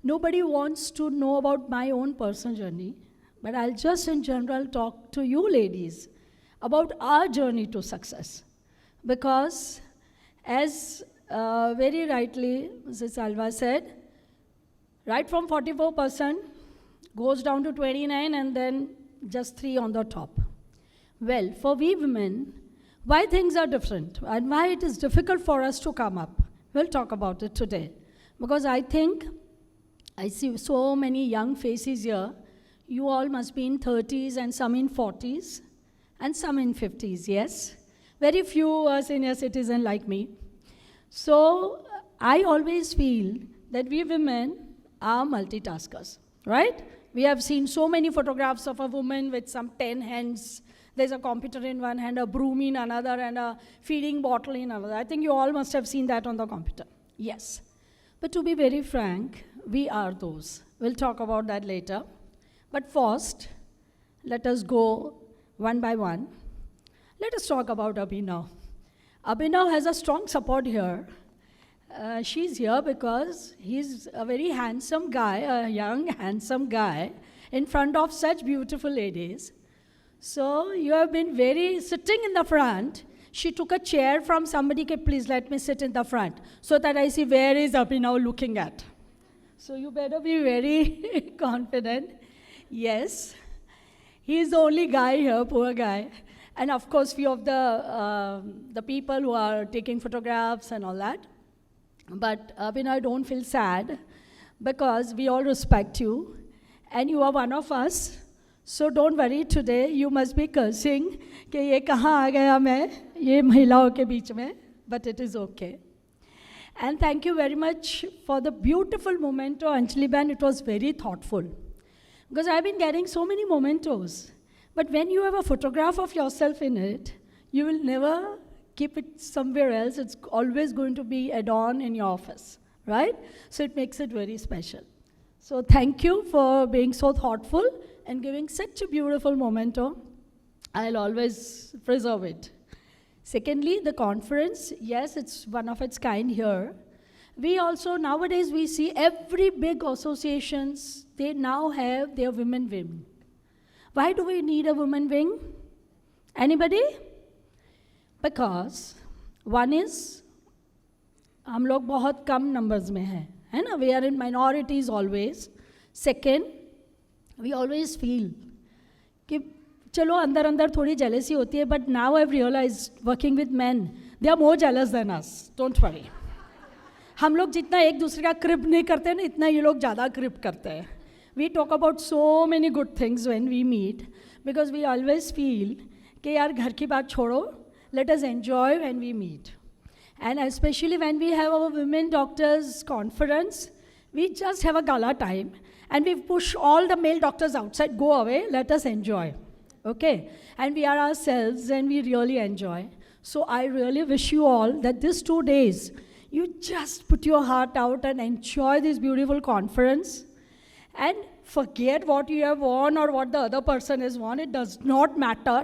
Nobody wants to know about my own personal journey, but I'll just in general talk to you ladies about our journey to success. Because as very rightly Mrs. Alva said, right from 44% goes down to 29 and then just 3 on the top. Well, for we women, why things are different and why it is difficult for us to come up, we'll talk about it today. Because I think I see so many young faces here. You all must be in 30s and some in 40s and some in 50s, yes? Very few are senior citizens like me. So I always feel that we women are multitaskers, right? We have seen so many photographs of a woman with some 10 hands. There's a computer in one hand, a broom in another, and a feeding bottle in another. I think you all must have seen that on the computer. Yes. But to be very frank, we are those. We'll talk about that later. But first, let us go one by one. Let us talk about Abhinav. Abhinav has a strong support here. She's here because he's a very handsome guy, a young, handsome guy, in front of such beautiful ladies. So you have been sitting in the front. She took a chair from somebody, please let me sit in the front, so that I see where is Abhinav looking at. So you better be very confident. Yes, he's the only guy here, poor guy. And of course, few of the people who are taking photographs and all that. But Abhinav, don't feel sad because we all respect you and you are one of us. So don't worry, today you must be cursing कि ये कहाँ आ गया मैं ये महिलाओं के बीच में, but it is okay. And thank you very much for the beautiful memento, Anjali Ben. It was very thoughtful. Because I've been getting so many mementos. But when you have a photograph of yourself in it, you will never keep it somewhere else. It's always going to be add-on in your office, right? So it makes it very special. So thank you for being so thoughtful and giving such a beautiful memento. I'll always preserve it. Secondly, the conference, yes, it's one of its kind here. We also, nowadays we see every big associations, they now have their women wing. Why do we need a women wing? Anybody? Because one is, हम लोग बहुत कम numbers में हैं, है ना? We are in minorities always. Second, we always feel कि चलो अंदर अंदर थोड़ी jealousy होती है, but now I've realized working with men, they are more jealous than us. Don't worry. हम लोग जितना एक दूसरे का क्रिप नहीं करते ना, इतना ये लोग ज़्यादा क्रिप करते हैं. We talk about so many good things when we meet, because we always feel कि यार घर की बात छोड़ो, let us enjoy when we meet. And especially when we have our women doctors conference, we just have a gala time and we push all the male doctors outside, go away, let us enjoy. Okay? And we are ourselves and we really enjoy. So I really wish you all that these 2 days, you just put your heart out and enjoy this beautiful conference and forget what you have worn or what the other person has worn. It does not matter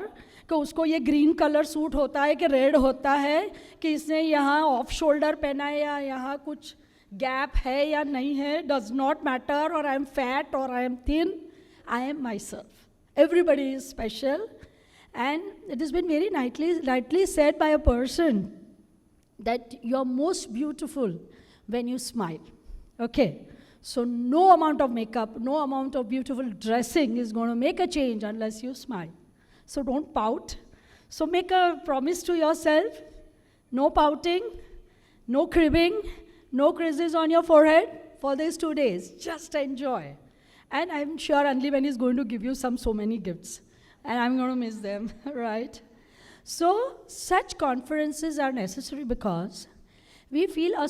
कि उसको ये green colour suit होता है कि red होता है, कि इसने यहाँ ऑफ शोल्डर पहना है या यहाँ कुछ गैप है या नहीं है. Does not matter. और आई एम फैट और I am thin, I am my self. Everybody is special. And it is been very rightly said by a person that you are most beautiful when you smile. Okay? So no amount of makeup, no amount of beautiful dressing is going to make a change unless you smile. So don't pout. So make a promise to yourself, no pouting, no cribbing, no creases on your forehead for these 2 days. Just enjoy. And I'm sure Anliben is going to give you so many gifts. And I'm going to miss them, right? So such conferences are necessary because we feel a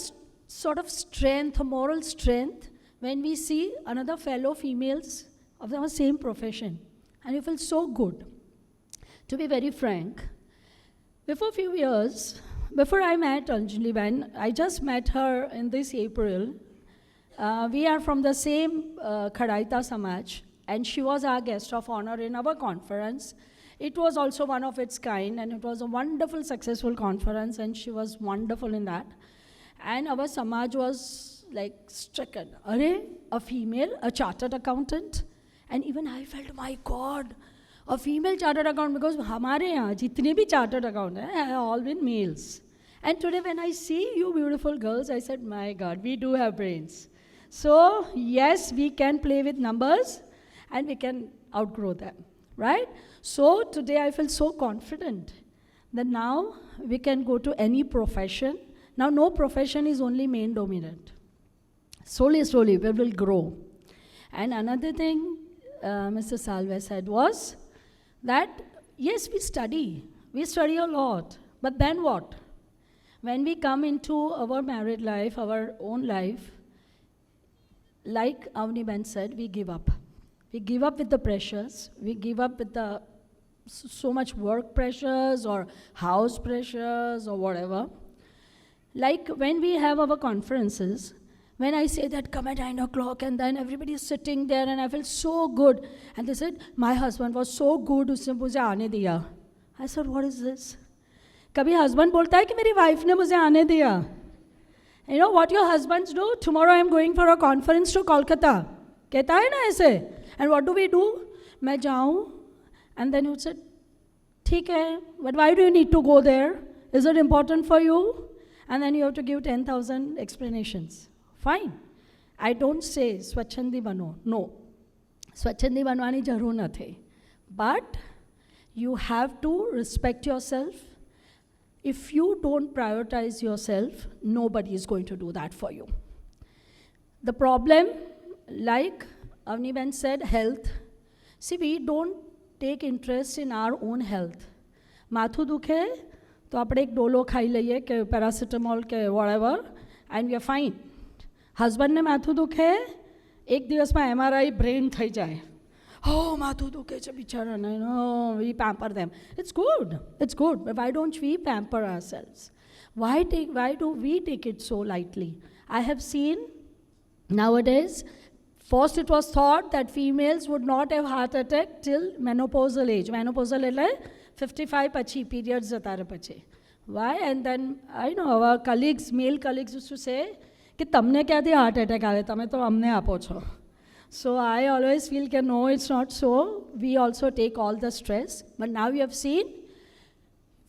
sort of strength, a moral strength, when we see another fellow females of our same profession. And we feel so good. To be very frank, before a few years, before I met Anjali Ben, I just met her in this April. We are from the same Khadaita Samaj, and she was our guest of honor in our conference. It was also one of its kind, and it was a wonderful, successful conference, and she was wonderful in that. And our Samaj was like stricken. Arey, a female, a chartered accountant? And even I felt, my God, a female chartered accountant, because हमारे यहाँ जितने भी chartered accountant हैं have all been males. And today when I see you beautiful girls, I said, my God, we do have brains. So yes, we can play with numbers and we can outgrow them, right? So today I feel so confident that now we can go to any profession. Now no profession is only male dominant. Slowly we will grow. And another thing Mr. Salve said was that yes, we study a lot, but then what? When we come into our married life, our own life, like Avni Ben said, we give up. We give up with the pressures, we give up with the so much work pressures or house pressures or whatever. Like when we have our conferences, when I say that come at 9 o'clock and then everybody is sitting there and I feel so good. And they said, my husband was so good, उसने मुझे आने दिया. I said, what is this? कभी husband बोलता है कि मेरी wife ने मुझे आने दिया. You know what your husbands do? Tomorrow I am going for a conference to Kolkata. कहता है ना ऐसे. And what do we do? मैं जाऊँ. And then you said, ठीक है, but why do you need to go there? Is it important for you? And then you have to give 10,000 explanations. Fine. I don't say स्वच्छंदी बनो. No. स्वच्छंदी बनवानी जरूर न थे. But you have to respect yourself. If you don't prioritize yourself, nobody is going to do that for you. The problem, like Avni Ben said, health. See, we don't take interest in our own health. माथू दुखे तो આપણે એક ડોલો ખાઈ લઈએ કે paracetamol કે whatever and we are fine. હસબન્ડને માથું દુખે એક દિવસમાં MRI બ્રેન થઈ જાય. Oh, માથું દુખે છે બિચારાને. No, we pamper them. It's good, but why don't we pamper ourselves? Why do we take it so lightly? I have seen nowadays, first it was thought that females would not have heart attack till menopausal age. Menopausal એટલે 55 પછી periods જતા રહે પછી. Why? And then I know our colleagues, male colleagues used to say कि तमने क्याथी heart attack આવે, તમે તો અમને આપો છો. So I always feel that no, it's not so. We also take all the stress. But now you have seen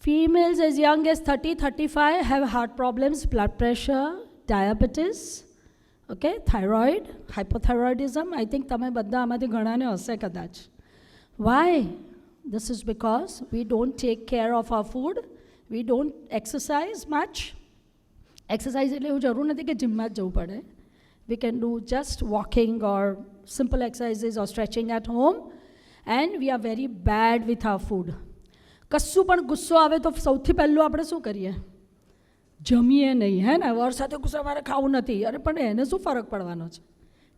Females as young as 30-35 have heart problems, blood pressure, diabetes, okay, thyroid, hypothyroidism. I think તમે બધા આમાંથી ઘણાને હશે કદાચ. Why? This is because we don't take care of our food. We don't exercise much. Exercise એટલે એવું જરૂર નથી કે જીમમાં જ જવું પડે. We can do just walking or simple exercises or stretching at home. And we are very bad with our food. કશું પણ ગુસ્સો આવે તો સૌથી પહેલું આપણે શું કરીએ? જમીએ નહીં, હે ને? વરસાદે ગુસ્સો મારે ખાવું નથી. અરે પણ એને શું ફરક પડવાનો છે?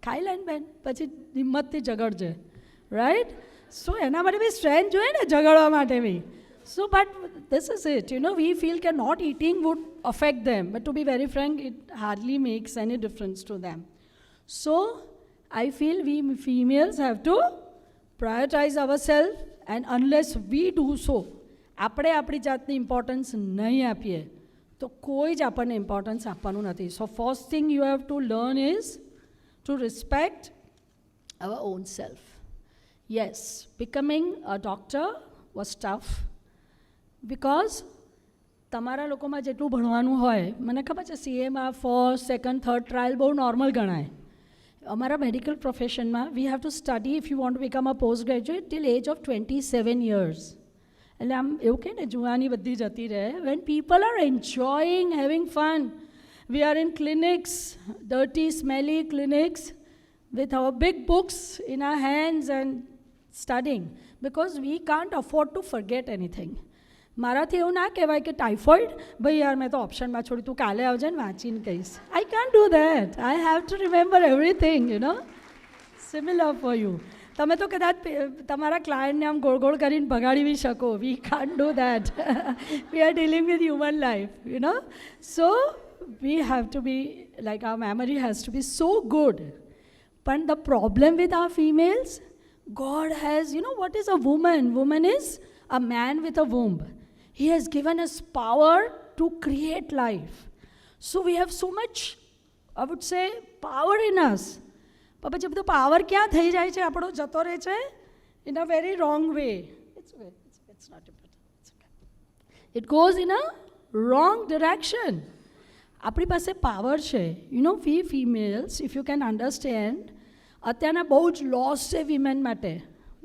ખાઈ લે ને બેન, પછી હિંમતથી ઝઘડજે, રાઈટ? સો એના માટે બી સ્ટ્રેન્થ જોઈએ ને ઝઘડવા માટે બી. So, but this is it, you know, we feel that not eating would affect them, but to be very frank, it hardly makes any difference to them. So, I feel we females have to prioritize ourselves, and unless we do so, આપણે આપણી જાતની importance નહીં આપીએ તો કોઈ જ આપણને importance આપવાનું નથી. So, first thing you have to learn is to respect our own self. Yes, becoming a doctor was tough. Because તમારા લોકોમાં જેટલું ભણવાનું હોય, મને ખબર છે CAમાં ફર્સ્ટ, સેકન્ડ, થર્ડ ટ્રાયલ બહુ નોર્મલ ગણાય. અમારા મેડિકલ પ્રોફેશનમાં we have to study if you want to become a post graduate till age of 27 years. એટલે આમ એવું કહે ને જુવાની બધી જતી રહે. When people are enjoying, having fun, we are in clinics, dirty, smelly clinics with our big books in our hands and studying because we can't afford to forget anything. મારાથી એવું ના કહેવાય કે ટાઇફોઇડ, ભાઈ યાર મેં તો ઓપ્શનમાં છોડી, તું કાલે આવજે ને વાંચીને કહીશ. I can't do that. I have to remember everything, you know. Similar for you. તમે તો કદાચ તમારા ક્લાયન્ટને આમ ગોળ ગોળ કરીને ભગાડી બી શકો. We can't do that. We are dealing with human life, you know. So we have to be like our memory has to be so good. પણ the problem with our females, God has, you know, what is a woman? Woman is a man with a womb. He has given us power to create life. So we have so much, I would say, power in us. But પછી બધું power ક્યાં થઈ જાય છે? આપણો જતો રહે છે in a very wrong way. It's not important. It's okay. It goes in a wrong direction. આપણી પાસે પાવર છે. You know, we females, if you can understand, અત્યારના બહુ જ લોસ છે વિમેન માટે.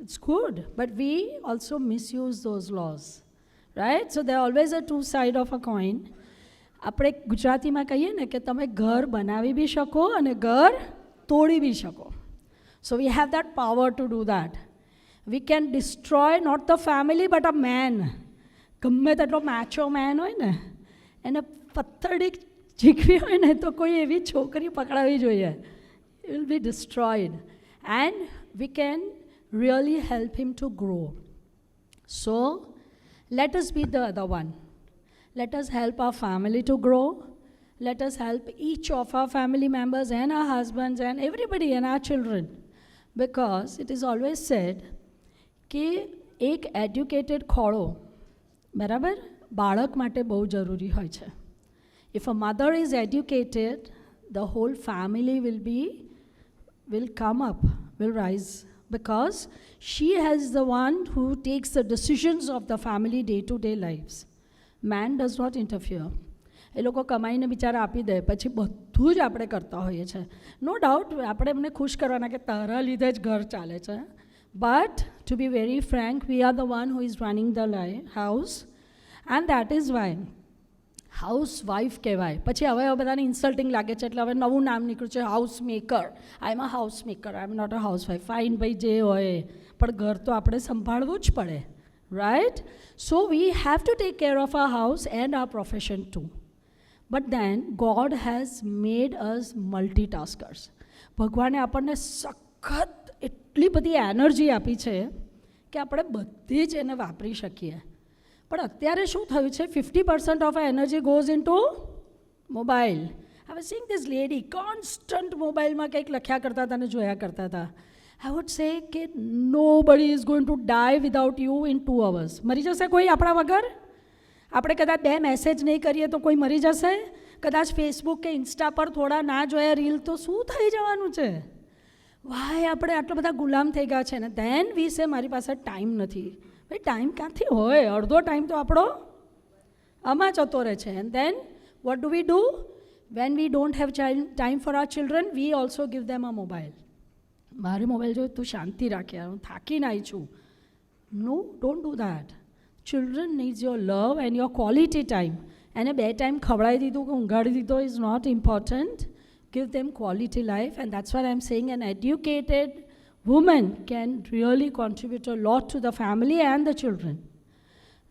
It's good, but we also misuse those laws, right? So there are always a two side of a coin. આપણે ગુજરાતીમાં કહીએ ને કે તમે ઘર બનાવી બી શકો અને ઘર તોડી બી શકો. So we have that power to do that. We can destroy not the family but a man. ગમે તેટલો મેચો મેન હોય ને, એને પથ્થરડી ચીકવી હોય ને તો કોઈ એવી છોકરી પકડાવી જોઈએ. It will be destroyed, and we can really help him to grow. So let us be the other one. Let us help our family to grow. Let us help each of our family members and our husbands and everybody and our children, because it is always said कि एक educated खोड़ो बराबर बाळक માટે બહુ જરૂરી હોય છે. If a mother is educated, the whole family will come up, will rise, because she has the one who takes the decisions of the family day-to-day lives. Man does not interfere. એ લોકો કમાઈને બિચારા આપી દે, પછી બધું જ આપણે કરતા હોઈએ છીએ. નો ડાઉટ આપણે એમને ખુશ કરવાના કે તારા લીધે જ ઘર ચાલે છે. But two be very Frank, we are the one who is running the house, and that is why house wife કહેવાય. પછી હવે બધાને ઇન્સલ્ટિંગ લાગે છે એટલે હવે નવું નામ નીકળ્યું છે house maker. I am a house maker, I am not a housewife. Fine ભાઈ જે હોય, પણ ઘર તો આપણે સંભાળવું જ પડે, right? So we have to take care of our house and our profession too. But then God has made us multitaskers. ભગવાને આપણને સખત એટલી બધી એનર્જી આપી છે કે આપણે બધી જ એને વાપરી શકીએ. પણ અત્યારે શું થયું છે, 50% of energy goes into mobile. I was seeing this lady constant મોબાઈલમાં કંઈક લખ્યા કરતા હતા અને જોયા કરતા હતા. આઈ વુડ સે કે nobody is going to die without you in 2 hours. મરી જશે કોઈ આપણા વગર? આપણે કદાચ 2 મેસેજ નહીં કરીએ તો કોઈ મરી જશે? કદાચ ફેસબુક કે ઇન્સ્ટા પર થોડા ના જોયા રીલ તો શું થઈ જવાનું છે? વાય આપણે આટલા બધા ગુલામ થઈ ગયા છે ને. ધેન વી સે મારી પાસે ટાઈમ નથી. ભાઈ ટાઈમ ક્યાંથી હોય? અડધો ટાઈમ તો આપણો આમાં જતો રહે છે. And then what do we do? When we don't have time for our children, we also give them a mobile. મારે મોબાઈલ જોયું, તું શાંતિ રાખે, હું થાકીને આવી છું. No, don't do that. Children needs your love and your quality time. એને 2 ટાઈમ ખવડાવી દીધું કે ઊંઘાડી દીધો is not important. Give them quality life, and that's what I'm saying an educated woman can really contribute a lot to the family and the children.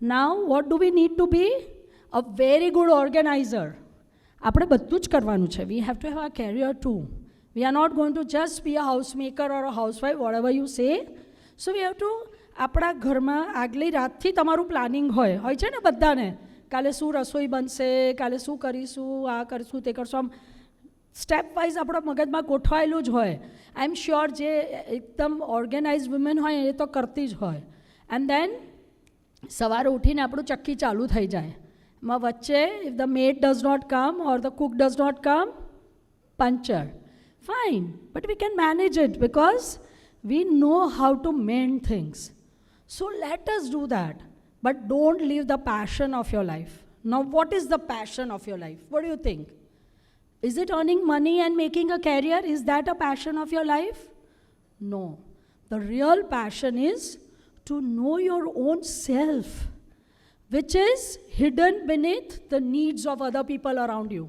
Now, what do we need to be? A very good organizer. આપણે બધું જ કરવાનું છે. We have to have a career too. We are not going to just be a housemaker or a housewife, whatever you say. So we have to, આપણા ઘરમાં આગલી રાતથી તમારું પ્લાનિંગ હોય છે ને બધાને, કાલે શું રસોઈ બનશે, કાલે શું કરીશું, આ કરીશું, તે કરશું, આમ સ્ટેપ વાઇઝ આપણા મગજમાં ગોઠવાયેલું જ હોય. આઈ એમ શ્યોર જે એકદમ ઓર્ગેનાઇઝ વુમેન હોય એ તો કરતી જ હોય. એન્ડ દેન સવારે ઉઠીને આપણું ચક્કી ચાલુ થઈ જાય. એમાં વચ્ચે if the maid does not come or the cook does not come, puncture. Fine, but we can manage it because we know how to mend things. So let us do that, but don't leave the passion of your life. Now what is the passion of your life? What do you think? Is it earning money and making a career? Is that a passion of your life? No. The real passion is to know your own self, which is hidden beneath the needs of other people around you.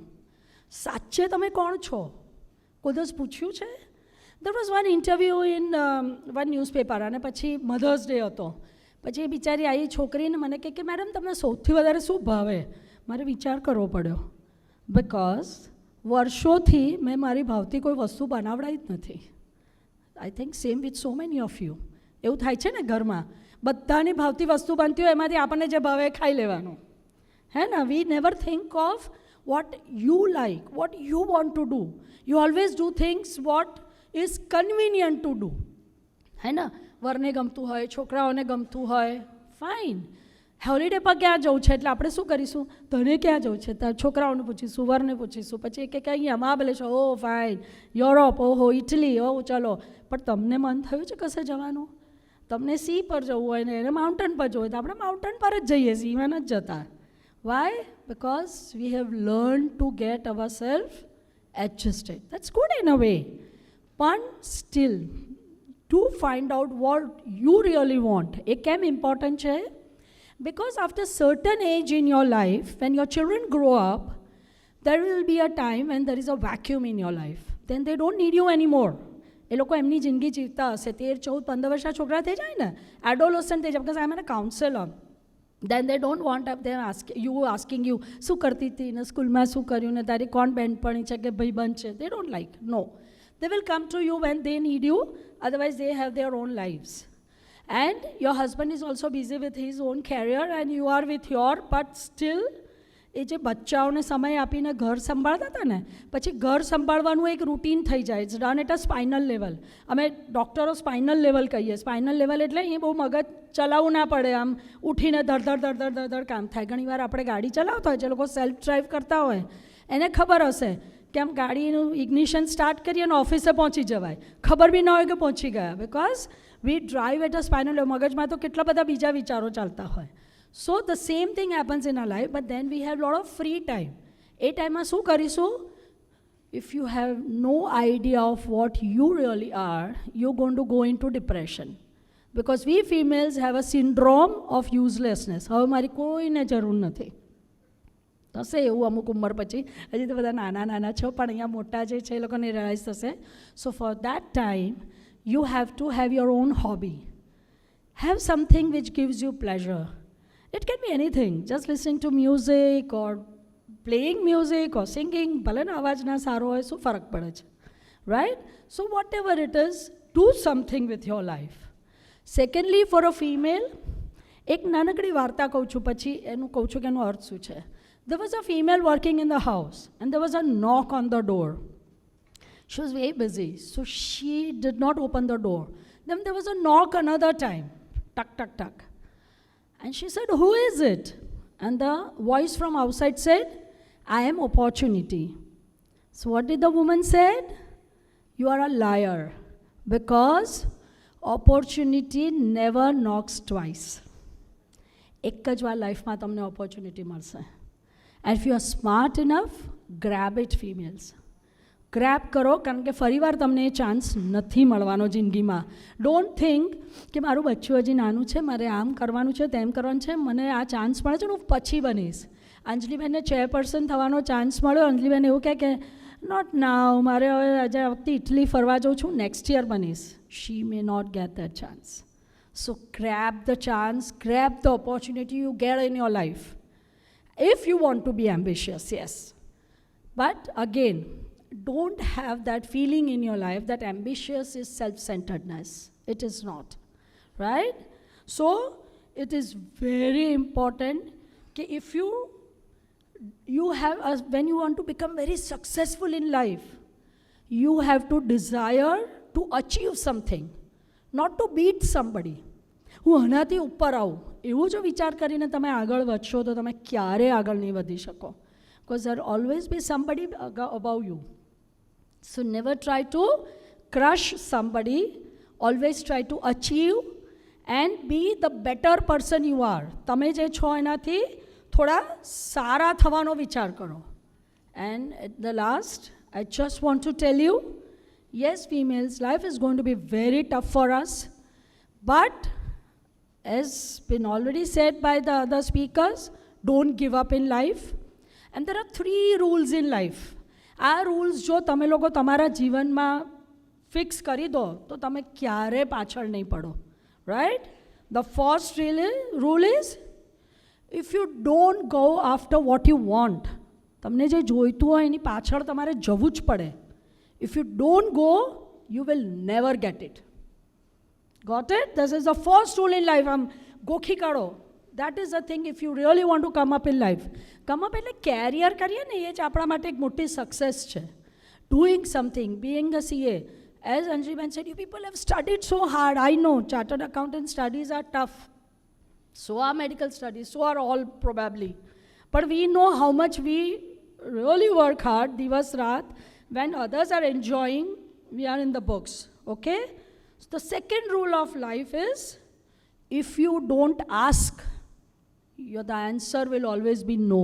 સાચે તમે કોણ છો? કોઈ દિવસ પૂછ્યું છે? There was one interview in one newspaper, અને પછી મધર્સ ડે હતો. પછી એ બિચારી આવી છોકરીને મને કહે કે મેડમ તમને સૌથી વધારે શું ભાવે? મારે વિચાર કરવો પડ્યો. Because વર્ષોથી મેં મારી ભાવતી કોઈ વસ્તુ બનાવડાવી જ નથી. I think same with so many of you. એવું થાય છે ને ઘરમાં, બધાની ભાવતી વસ્તુ બનતી હોય, એમાંથી આપણને જે ભાવે ખાઈ લેવાનું, હે ને? વી never think of what you like, what you want to do. You always do things what is convenient to do, હે ને? વરને ગમતું હોય, છોકરાઓને ગમતું હોય, ફાઇન. હોલિડે પર ક્યાં જવું છે એટલે આપણે શું કરીશું? તને ક્યાં જવું છે? તારા છોકરાઓને પૂછીશું, વરને પૂછીશું, પછી કે અહીંયા મહાબલેશ્વર, ઓ ફાઇન, યુરોપ, ઓહો ઇટલી, ઓ ચલો. પણ તમને મન થયું છે કશે જવાનું? તમને સી પર જવું હોય ને એને માઉન્ટેન પર જવું હોય તો આપણે માઉન્ટેન પર જ જઈએ, સીમાં નથી જતા. Why? Because we have learn to get our self adjusted. That's good in a way, પણ still to find out what you really want. એ કેમ ઇમ્પોર્ટન્ટ છે? Because after certain age in your life, when your children grow up, there will be a time when there is a vacuum in your life. Then they don't need you anymore. એ લોકો એમની જિંદગી જીવતા હશે. 13, 14, 15 વર્ષના છોકરા થઈ જાય ને, એડોલસન્ટ થઈ જાય. Because I am a counselor. Then they don't want them asking you, શું કરતી હતી ને સ્કૂલમાં શું કર્યું ને તારી કોણ બેનપણી છે કે ભાઈબંધ છે. They don't like. No. They will come to you when they need you. Otherwise, they have their own lives. And your husband is also busy with his own career and you are with your, but still એ જે બચ્ચાઓને સમય આપીને ઘર સંભાળતા હતા ને, પછી ઘર સંભાળવાનું એક રૂટીન થઈ જાય. It's done at a spinal level. અમે ડૉક્ટરો સ્પાઇનલ લેવલ કહીએ. સ્પાઇનલ લેવલ એટલે અહીં બહુ મગજ ચલાવવું ના પડે, આમ ઉઠીને ધડ કામ થાય. ઘણીવાર આપણે ગાડી ચલાવતા હોય, જે લોકો સેલ્ફ ડ્રાઈવ કરતા હોય એને ખબર હશે કે આમ ગાડીનું ઇગ્નિશન સ્ટાર્ટ કરીએ અને ઓફિસે પહોંચી જવાય, ખબર બી ના હોય કે પહોંચી ગયા. Because we drive at a spinal level. મગજમાં તો કેટલા બધા બીજા વિચારો ચાલતા હોય. So the same thing happens in our life, but then we have a lot of free time. એ ટાઈમમાં શું કરીશું? If you have no idea of what you really are, you're going to go into depression. Because we females have a syndrome of uselessness. હવે મારી કોઈને જરૂર નથી. થશે એવું અમુક ઉંમર પછી. હજી તો બધા નાના છો, પણ અહીંયા મોટા જે છે એ લોકોને રિયલાઇઝ થશે. So for that time, you have to have your own hobby. Have something which gives you pleasure. It can be anything, just listening to music or playing music or singing. ભલે ને અવાજ ના સારો હોય, શું ફરક પડે છે, right? So whatever it is, do something with your life. Secondly, for a female, એક નાનકડી વાર્તા કહું છું, પછી એનું કહું છું કે એનો અર્થ શું છે. There was a female working in the house and there was a knock on the door. She was very busy, so she did not open the door. Then there was a knock another time, tuck, tuck, tuck. And she said, who is it? And the voice from outside said, I am opportunity. So what did the woman said? You are a liar, because opportunity never knocks twice. એક જ વાર લાઈફમાં તમને opportunity મળશે. And if you are smart enough, grab it females. Grab કરો, કારણ કે ફરીવાર તમને એ ચાન્સ નથી મળવાનો જિંદગીમાં. ડોન્ટ થિંક કે મારું બચ્ચું હજી નાનું છે, મારે આમ કરવાનું છે, તેમ કરવાનું છે, મને આ ચાન્સ મળે છે, હું પછી બનીશ. અંજલિબેનને ચેરપર્સન થવાનો ચાન્સ મળ્યો. અંજલિબેન એવું કહે કે નોટ નાવ, મારે હવે આજે આ વખતે ઇટલી ફરવા જાઉં છું, નેક્સ્ટ યર બનીશ. She may not get that chance. So grab the chance, grab the opportunity you get in your life. If you want to be ambitious, yes. But again, don't have that feeling in your life that ambitious is self-centeredness. It is not, right? So it is very important that if you have, when you want to become very successful in life, you have to desire to achieve something, not to beat somebody. હું આનાથી ઉપર આવું એવું જો વિચાર કરીને તમે આગળ વધશો તો તમે ક્યારે આગળ નહીં વધી શકો. Because there always be somebody above you. So never try to crush somebody, always try to achieve and be the better person you are. તમે જે છો એનાથી થોડા સારા થવાનો વિચાર કરો. And at the last I just want to tell you, yes females, life is going to be very tough for us, but as been already said by the other speakers, don't give up in life. And there are 3 rules in life. આ rules જો તમે લોકો તમારા જીવનમાં fix કરી દો તો તમે ક્યારે પાછળ નહીં પડો, right? The first rule is, if you don't go after what you want, તમને જે જોઈતું હોય એની પાછળ તમારે જવું જ પડે. If you don't go, you will never get it. Got it? This is the first rule in life. ગોખી કાઢો. That is the thing if you really want to come up in life. Come up એટલે carrier કરીએ ને એ જ આપણા માટે એક મોટી success છે. Doing something, being a CA. As Anjaliben said, you people have studied so hard. I know chartered accountant studies are tough. So are medical studies. So are all probably. But we know how much we really work hard, divas raat. When others are enjoying, we are in the books. Okay? The second rule of life is, if you don't ask, the answer will always be no.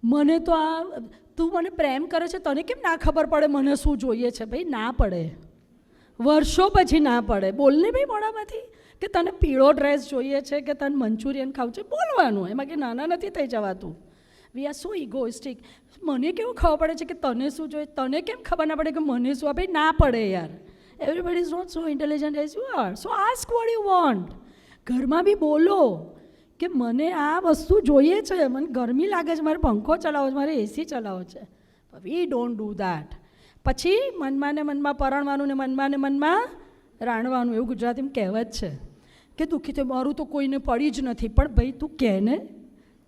મને તો આ તું મને પ્રેમ કરે છે, તને કેમ ના ખબર પડે મને શું જોઈએ છે? ભાઈ ના પડે, વર્ષો પછી ના પડે. બોલને ભાઈ મોઢામાંથી કે તને પીળો ડ્રેસ જોઈએ છે કે તને મંચુરિયન ખાવું છે, બોલવાનું. એમાં કે નાના નથી થઈ જવાતું. We are so egoistic. મને કેવું ખબર પડે છે કે તને શું જોઈએ, તને કેમ ખબર ના પડે કે મને શું? ભાઈ ના પડે યાર. Everybody is not so intelligent as you are. So ask what you want. ઘરમાં બી બોલો કે મને આ વસ્તુ જોઈએ છે, મને ગરમી લાગે છે, મારે પંખો ચલાવવો છે, મારે એસી ચલાવવો છે. We don't do that. પછી મનમાં ને મનમાં પરણવાનું ને મનમાં રાણવાનું, એવું ગુજરાતીમાં કહેવત છે કે દુઃખી તો મારું તો કોઈને પડી જ નથી. પણ ભાઈ તું કહે ને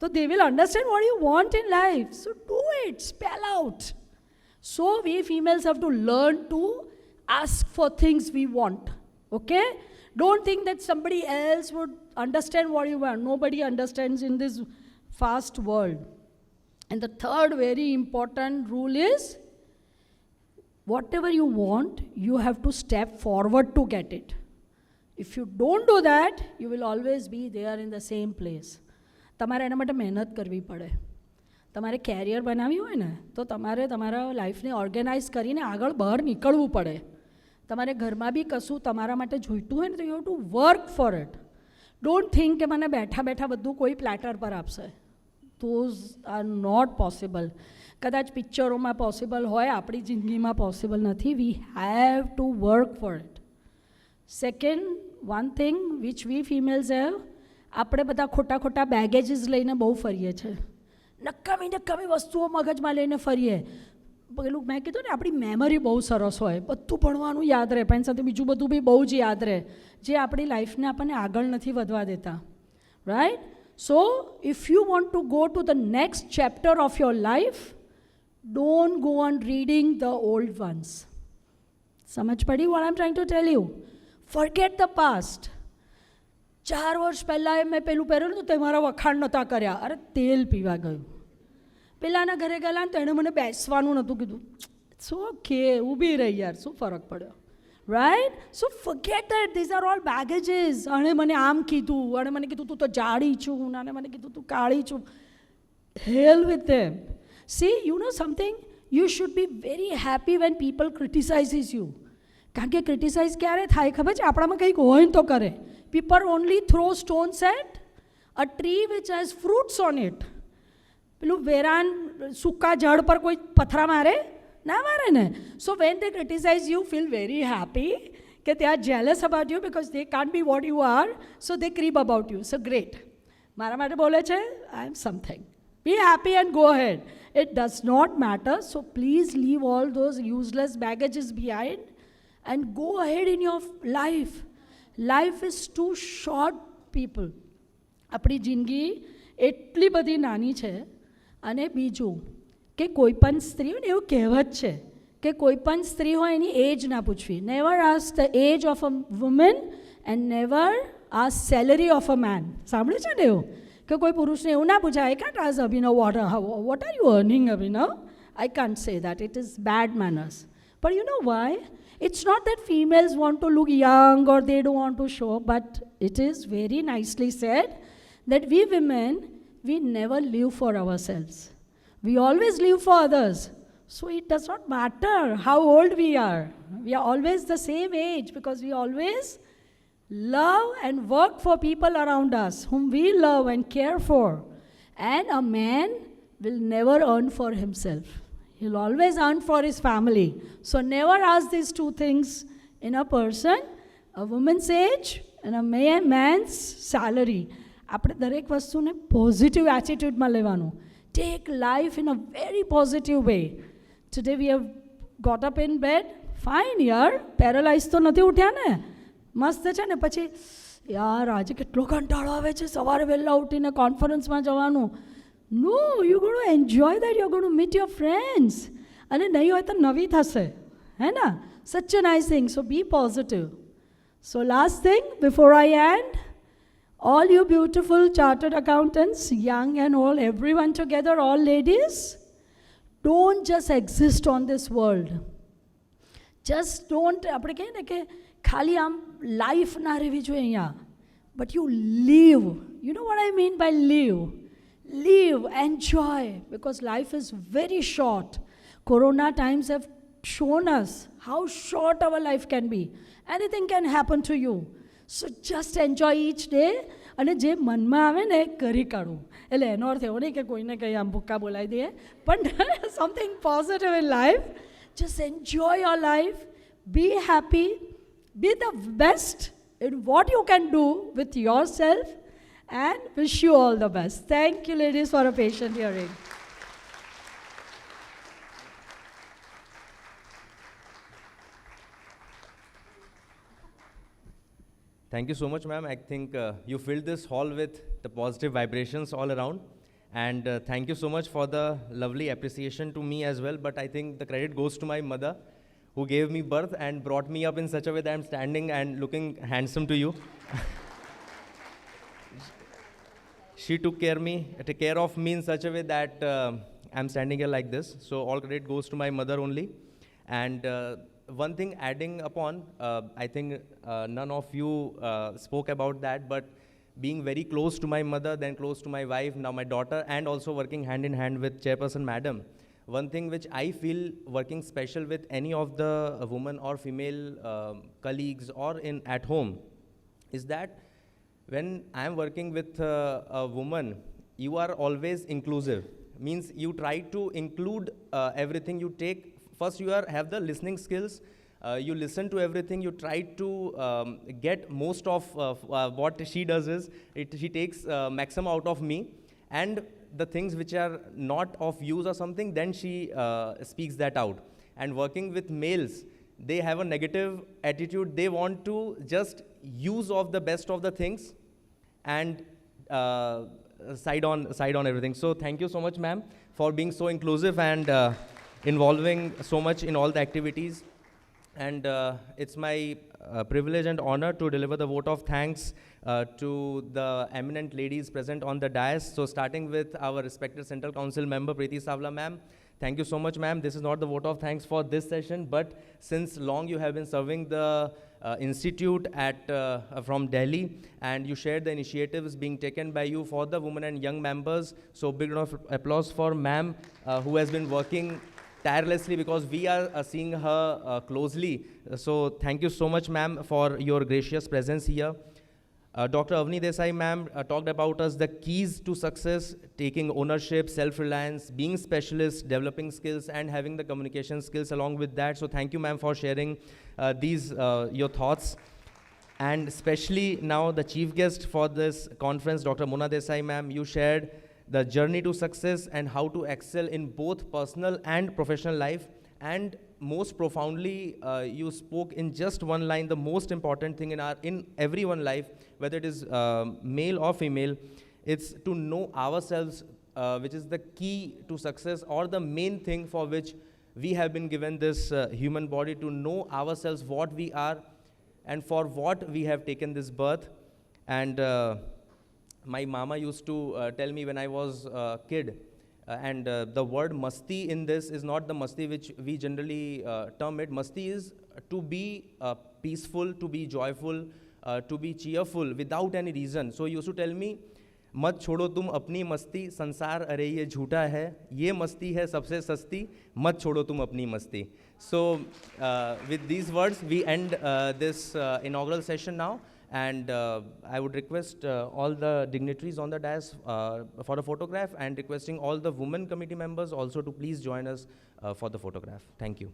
તો they will understand what you want in life. So do it, spell out. So we females have to learn to ask for things we want. Okay? Don't think that somebody else would understand what you want. Nobody understands in this fast world. And the third very important rule is, whatever you want, you have to step forward to get it. If you don't do that, you will always be there in the same place. તમારે એના માટે મહેનત કરવી પડે. તમારે carrier બનાવ્યું હોય ને તો તમારે તમારા લાઈફને ઓર્ગેનાઇઝ કરીને આગળ બહાર નીકળવું પડે. તમારે ઘરમાં બી કશું તમારા માટે જોઈતું હોય ને તો you have to work for it. Don't think કે મને બેઠા બેઠા બધું કોઈ પ્લેટર પર આપશે. Those are not possible. કદાચ પિક્ચરોમાં પોસિબલ હોય, આપણી જિંદગીમાં પોસિબલ નથી. We have to work for it. Second one thing which we females have, આપણે બધા ખોટા ખોટા બેગેજીસ લઈને બહુ ફરીએ છીએ. નકામી વસ્તુઓ મગજમાં લઈને ફરીએ. પેલું મેં કીધું ને, આપણી મેમરી બહુ સરસ હોય, બધું ભણવાનું યાદ રહે, પણ સાથે બીજું બધું બી બહુ જ યાદ રહે, જે આપણી લાઈફને આપણને આગળ નથી વધવા દેતા, right? So if you want to go to the next chapter of your life, don't go on reading the old ones. સમજ પડી what I am trying to tell you? Forget the past. 4 વર્ષ પહેલાં મેં પેલું પહેરેલું તો તે મારા વખાણ નહોતા કર્યા. અરે તેલ પીવા ગયું. પેલાના ઘરે ગયેલા ને તો એણે મને બેસવાનું નહોતું કીધું. ઇટ્સ ઓકે, ઊભી રહી યાર, શું ફરક પડ્યો? right? So forget that. These are all baggages. આણે મને આમ કીધું, આણે મને કીધું તું તો જાડી છું, આણે મને કીધું તું કાળી છું. Hell with them. See, you know something? You should be very happy when people criticizes you. કારણ કે ક્રિટિસાઇઝ ક્યારે થાય ખબર છે? આપણામાં કંઈક હોય ને તો કરે. People only throw stones at a tree which has fruits on it. પેલું વેરાન સૂકા ઝાડ પર કોઈ પથરા મારે? ના મારે ને. So when they criticize you, feel very happy કે they are jealous about you because they can't be what you are, so they creep about you. So great. મારા માટે બોલે છે, I am something. Be happy and go ahead. It does not matter, so please leave all those useless baggages behind and go ahead in your life. Life is too short, people. આપણી જિંદગી એટલી બધી નાની છે. અને બીજું કે કોઈ પણ સ્ત્રી હોય ને, એવું કહેવત છે કે કોઈ પણ સ્ત્રી હોય એની એજ ના પૂછવી. Never ask the age of a woman and never ask salary of a man. સાંભળ્યું છે ને એવું? કે કોઈ પુરુષને એવું ના પૂછાય, I can't ask Abhinav, what are you earning, Abhinav? I can't say that. It is bad manners. But you know why? It's not that females want to look young or they don't want to show, but it is very nicely said that we women, we never live for ourselves. We always live for others. So it does not matter how old we are. We are always the same age because we always love and work for people around us whom we love and care for. And a man will never earn for himself. He'll always earn for his family. So never ask these two things in a person, a woman's age and a man's salary. આપણે દરેક વસ્તુને positive એટીટ્યૂડમાં લેવાનું. Take life in a very positive way. Today we have got up in bed. Fine yaar, paralyzed તો નથી ઉઠ્યા ને? મસ્ત છે ને? પછી યાર આજે કેટલો કંટાળો આવે છે સવારે વહેલા ઉઠીને કોન્ફરન્સમાં જવાનું. No, you're going to enjoy that. You're going to meet your friends. અને નહીં હોય તો નવી થશે, હે ને? Such a nice thing. So be positive. So last thing before I end, all you beautiful chartered accountants, young and old, everyone together, all ladies, don't just exist on this world. Just don't, આપણે કહીએ ને કે ખાલી આમ life ના રહેવી જોઈએ અહીંયા. But you live. You know what I mean by live? Live, enjoy, because life is very short. Corona times have shown us how short our life can be. Anything can happen to you. So just enjoy each day. અને જે મનમાં આવે ને એ કરી કાઢવું. એટલે એનો અર્થ એવો નહીં કે કોઈને કંઈ આમ ભૂક્કા બોલાવી દઈએ, પણ something positive in life. Just enjoy your life. Be happy. Be the best in what you can do with yourself. And wish you all the best. Thank you, ladies, for a patient hearing. Thank you so much, ma'am. I think you filled this hall with the positive vibrations all around. And thank you so much for the lovely appreciation to me as well. But I think the credit goes to my mother, who gave me birth and brought me up in such a way that I'm standing and looking handsome to you. She took care of me in such a way that I'm standing here like this. So all credit goes to my mother only. And one thing adding upon, I think none of you spoke about that, but being very close to my mother, then close to my wife, now my daughter, and also working hand in hand with Chairperson Madam. One thing which I feel working special with any of the women or female colleagues or at home is that when I am working with a woman, you are always inclusive. Means you try to include everything you take. First, you have the listening skills. You listen to everything. You try to get most of what she does is, she takes maximum out of me. And the things which are not of use or something, then she speaks that out. And working with males, they have a negative attitude. They want to just use of the best of the things and side on everything. So thank you so much, ma'am, for being so inclusive and involving so much in all the activities. And it's my privilege and honor to deliver the vote of thanks to the eminent ladies present on the dais. So starting with our respected Central Council member, Preeti Savla ma'am. Thank you so much, ma'am. This is not the vote of thanks for this session, but since long you have been serving the institute from Delhi, and you shared the initiatives being taken by you for the women and young members. So big round of applause for ma'am, who has been working tirelessly, because we are seeing her closely. So thank you so much, ma'am, for your gracious presence here. Dr. Avni Desai, ma'am, talked about us the keys to success: taking ownership, self-reliance, being specialist, developing skills, and having the communication skills along with that. So thank you, ma'am, for sharing your thoughts. And especially now the chief guest for this conference, Dr. Mona Desai, ma'am, you shared the journey to success and how to excel in both personal and professional life. And most profoundly, you spoke in just one line the most important thing in everyone's life, whether it is male or female. It's to know ourselves, which is the key to success, or the main thing for which we have been given this human body, to know ourselves, what we are, and for what we have taken this birth. And my mama used to tell me when I was a kid, and the word masti in this is not the masti which we generally term it. Masti is to be peaceful, to be joyful, to be cheerful without any reason. So he used to tell me, मत छोड़ो तुम अपनी मस्ती, संसार अरे ये झूठा है, ये मस्ती है सबसे सस्ती, मत छोड़ो तुम अपनी मस्ती. So with these words, we end this inaugural session now. And I would request all the dignitaries on the dais for a photograph, and requesting all the women committee members also to please join us for the photograph. Thank you.